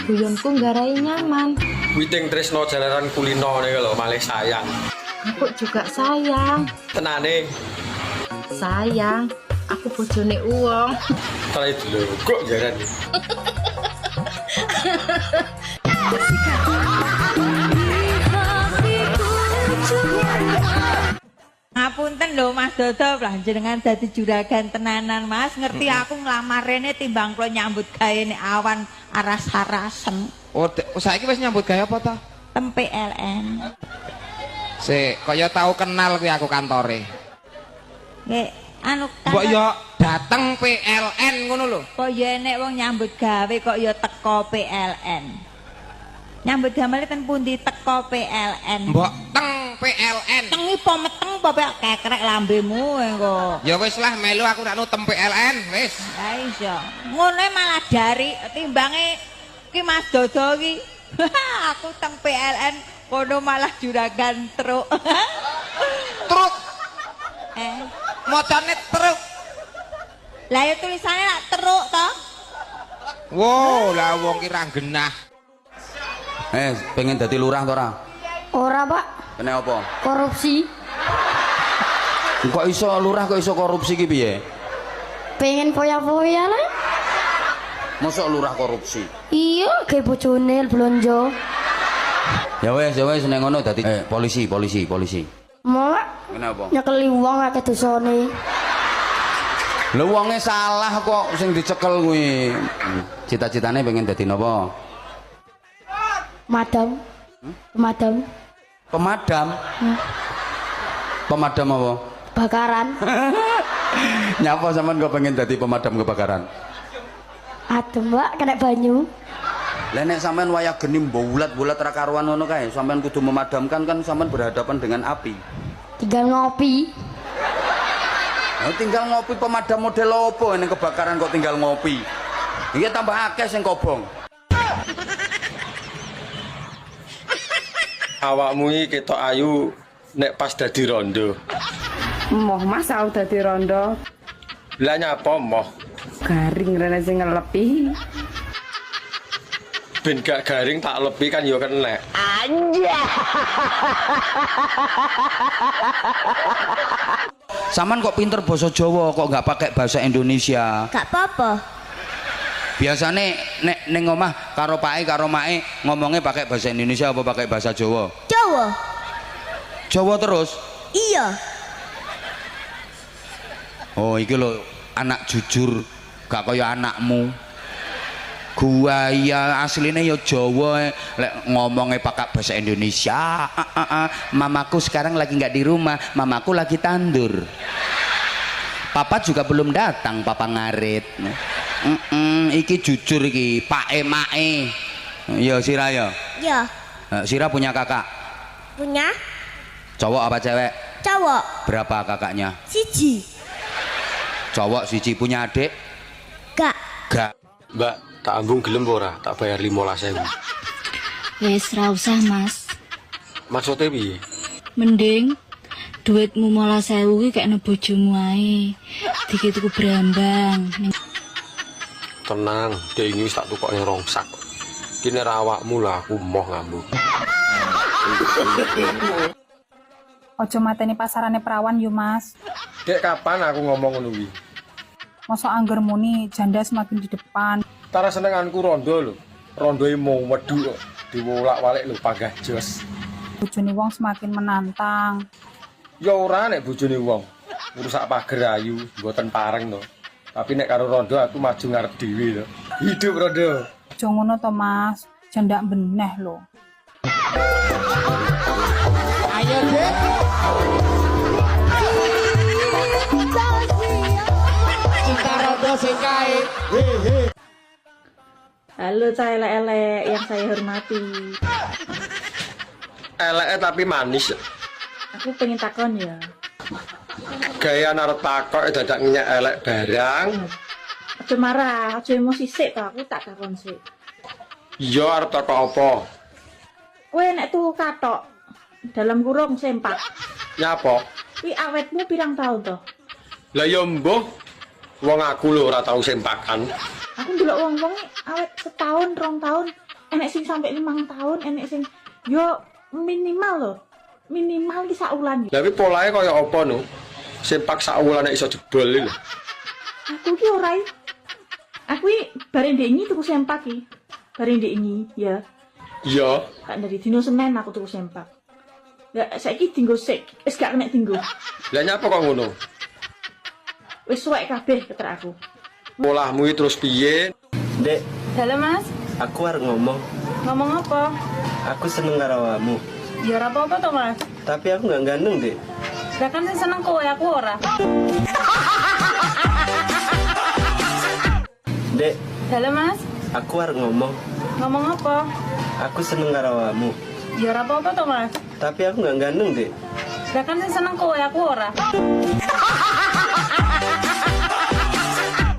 Guyonku nggarai nyaman. Witing tresno jalanan kulino nih kalau malih sayang. Aku juga sayang. Tenane. Sayang. Aku bojone uwong. Trai dulu kok jaran. Ngapunten lho Mas Dodo, lah jenengan dadi juragan tenanan Mas. Ngerti aku nglamar rene timbang kula nyambut gawe nek awan aras-arasen. Oh, saiki wis nyambut gawe apa ta? Tempe LN. Sik, kaya tau kenal kuwi aku kantore. Nggih, anu Mbok yo dateng PLN ngono lho. Apa ya nek wong nyambut gawe kok ya teko PLN. Nyambut gawe ten pundi teko PLN. Mbok teng PLN. Tengi po meteng po kekrek lambemu engko. Ya wis lah melu aku nak nutem PLN wis. Ha iso. Ngono malah dari timbange ki Mas Dodo ki. Aku teng PLN kono malah juragan truk. Truk. Motone truk. Lah ya tulisannya lak teruk toh. Wow, lah wong ki ra genah. Pengen dadi lurah to ora? Ora, Pak. Kene apa? Korupsi. Kok iso lurah kok iso korupsi ki piye? Pengen foya-foya lah. Mosok lurah korupsi? Iya, ge bojone blonjo. Ya wes nek ngono dadi polisi. Mau Kenapa? nyekeli wong akeh dosane. Lho wonge salah kok sing dicekel kuwi. Cita-citane pengen dadi napa? Madam. Pemadam. Pemadam. Pemadam apa? Bakaran. Nyapa sampean kok pengen dadi pemadam kebakaran? Adem, Mbak, kena banyu. Lah nek sampean wayah geni bulat-bulat ra karuan ngono kae, sampean kudu memadamkan kan sampean berhadapan dengan api. Tinggal ngopi. Nah, tinggal ngopi pemadam model opo ning kebakaran kok tinggal ngopi. Iki tambah akeh sing kobong. Awakmu iki ketok ayu nek pas dadi rondo. Moh Mas aku dadi rondo. Lah nyapa moh? Garing rene sing ngelepi. Ben gak garing tak lepi kan ya kena. Anjay. Saman kok pinter basa Jawa kok nggak pakai bahasa Indonesia? Gak apa-apa. Biasane nek ning omah karo pake karo make ngomongnya pakai bahasa Indonesia apa pakai bahasa Jawa? Jawa. Jawa terus? Iya. Oh iki lho anak jujur gak kaya anakmu. Gua ya aslinya ya Jawa lek ngomongnya pakai bahasa Indonesia. Mamaku sekarang lagi nggak di rumah, mamaku lagi tandur. Papa juga belum datang, papa ngarit. Iki jujur iki, Pak Mae. Ya Sira ya. Ya. Sira punya kakak? Punya? Cowok apa cewek? Cowok. Berapa kakaknya? Siji. Cowok siji. Punya adik? Gak. Gak. Mbak, tak ambung gelem ora? Tak bayar 15.000. Wes ra usah, Mas. Maksudnya piye? Mending duitmu 15.000 ki kekne bojomu ae. Dikit tuku brambang. Tenang, dek ini wis tak tukokne rongsak. Kini rawakmu lah aku moh ngambung. Ojo mateni pasarane perawan yo Mas. Dek kapan aku ngomong ngono kuwi? Masa angger muni janda semakin di depan. Tara senenganku rondo lho. Rondoe mau wedhu kok diwolak-walik lho panggah jos. Bojone wong semakin menantang. Ya ora nek bojone wong. Ngrusak pager ayu, mboten pareng to. Tapi nek karo rondo aku maju ngarep dhewe lho. Hidup rondo. Aja ngono to Mas, janda beneh lho. Ayo Dek. Cinta rondo sing kae. Halo cah elek-elek yang saya hormati. Eleke tapi manis. Aku pengen takon ya. Gaya narep takok dadak nginyak elek barang. Aja marah, aja emosi sik to, aku tak takon sik. Iya arep takok apa? Kowe nek tuku katok dalam kurung sempak. Nyapa? Kuwi awetmu pirang tahun to? Lah ya mbuh. Wong aku lho ora tau sempakan. Aku ndelok wong-wong awet setahun, 2 tahun, enek sing sampai 5 tahun, enek sing yo minimal lho. Minimal ki sak wulan. Lah kuwi polahe kaya apa no? Sempak sak wulan nek iso jebol lho. Aku ki ora. Aku ki bare ndek tuku sempak ki. Bare ndek ya. Iya. Tak dari dino Senin aku tuku sempak. Lah saiki dinggo sik, wis gak kena dinggo. Lah nyapa kok ngono? Wis suwek kabeh keter aku. Polahmu terus piye? Dek, Halo Mas, aku arep ngomong. ngomong apa? Aku seneng karo awakmu. Ya ora apa-apa to Mas. Tapi aku nggak gandeng, Dek. Lah kan sing seneng kowe, aku ora. Dek, Halo Mas, aku harus ngomong. ngomong apa? Aku seneng karo awakmu. Ya ora apa-apa to Mas. Tapi aku nggak gandeng, Dek. Lah kan sing seneng kowe aku ora.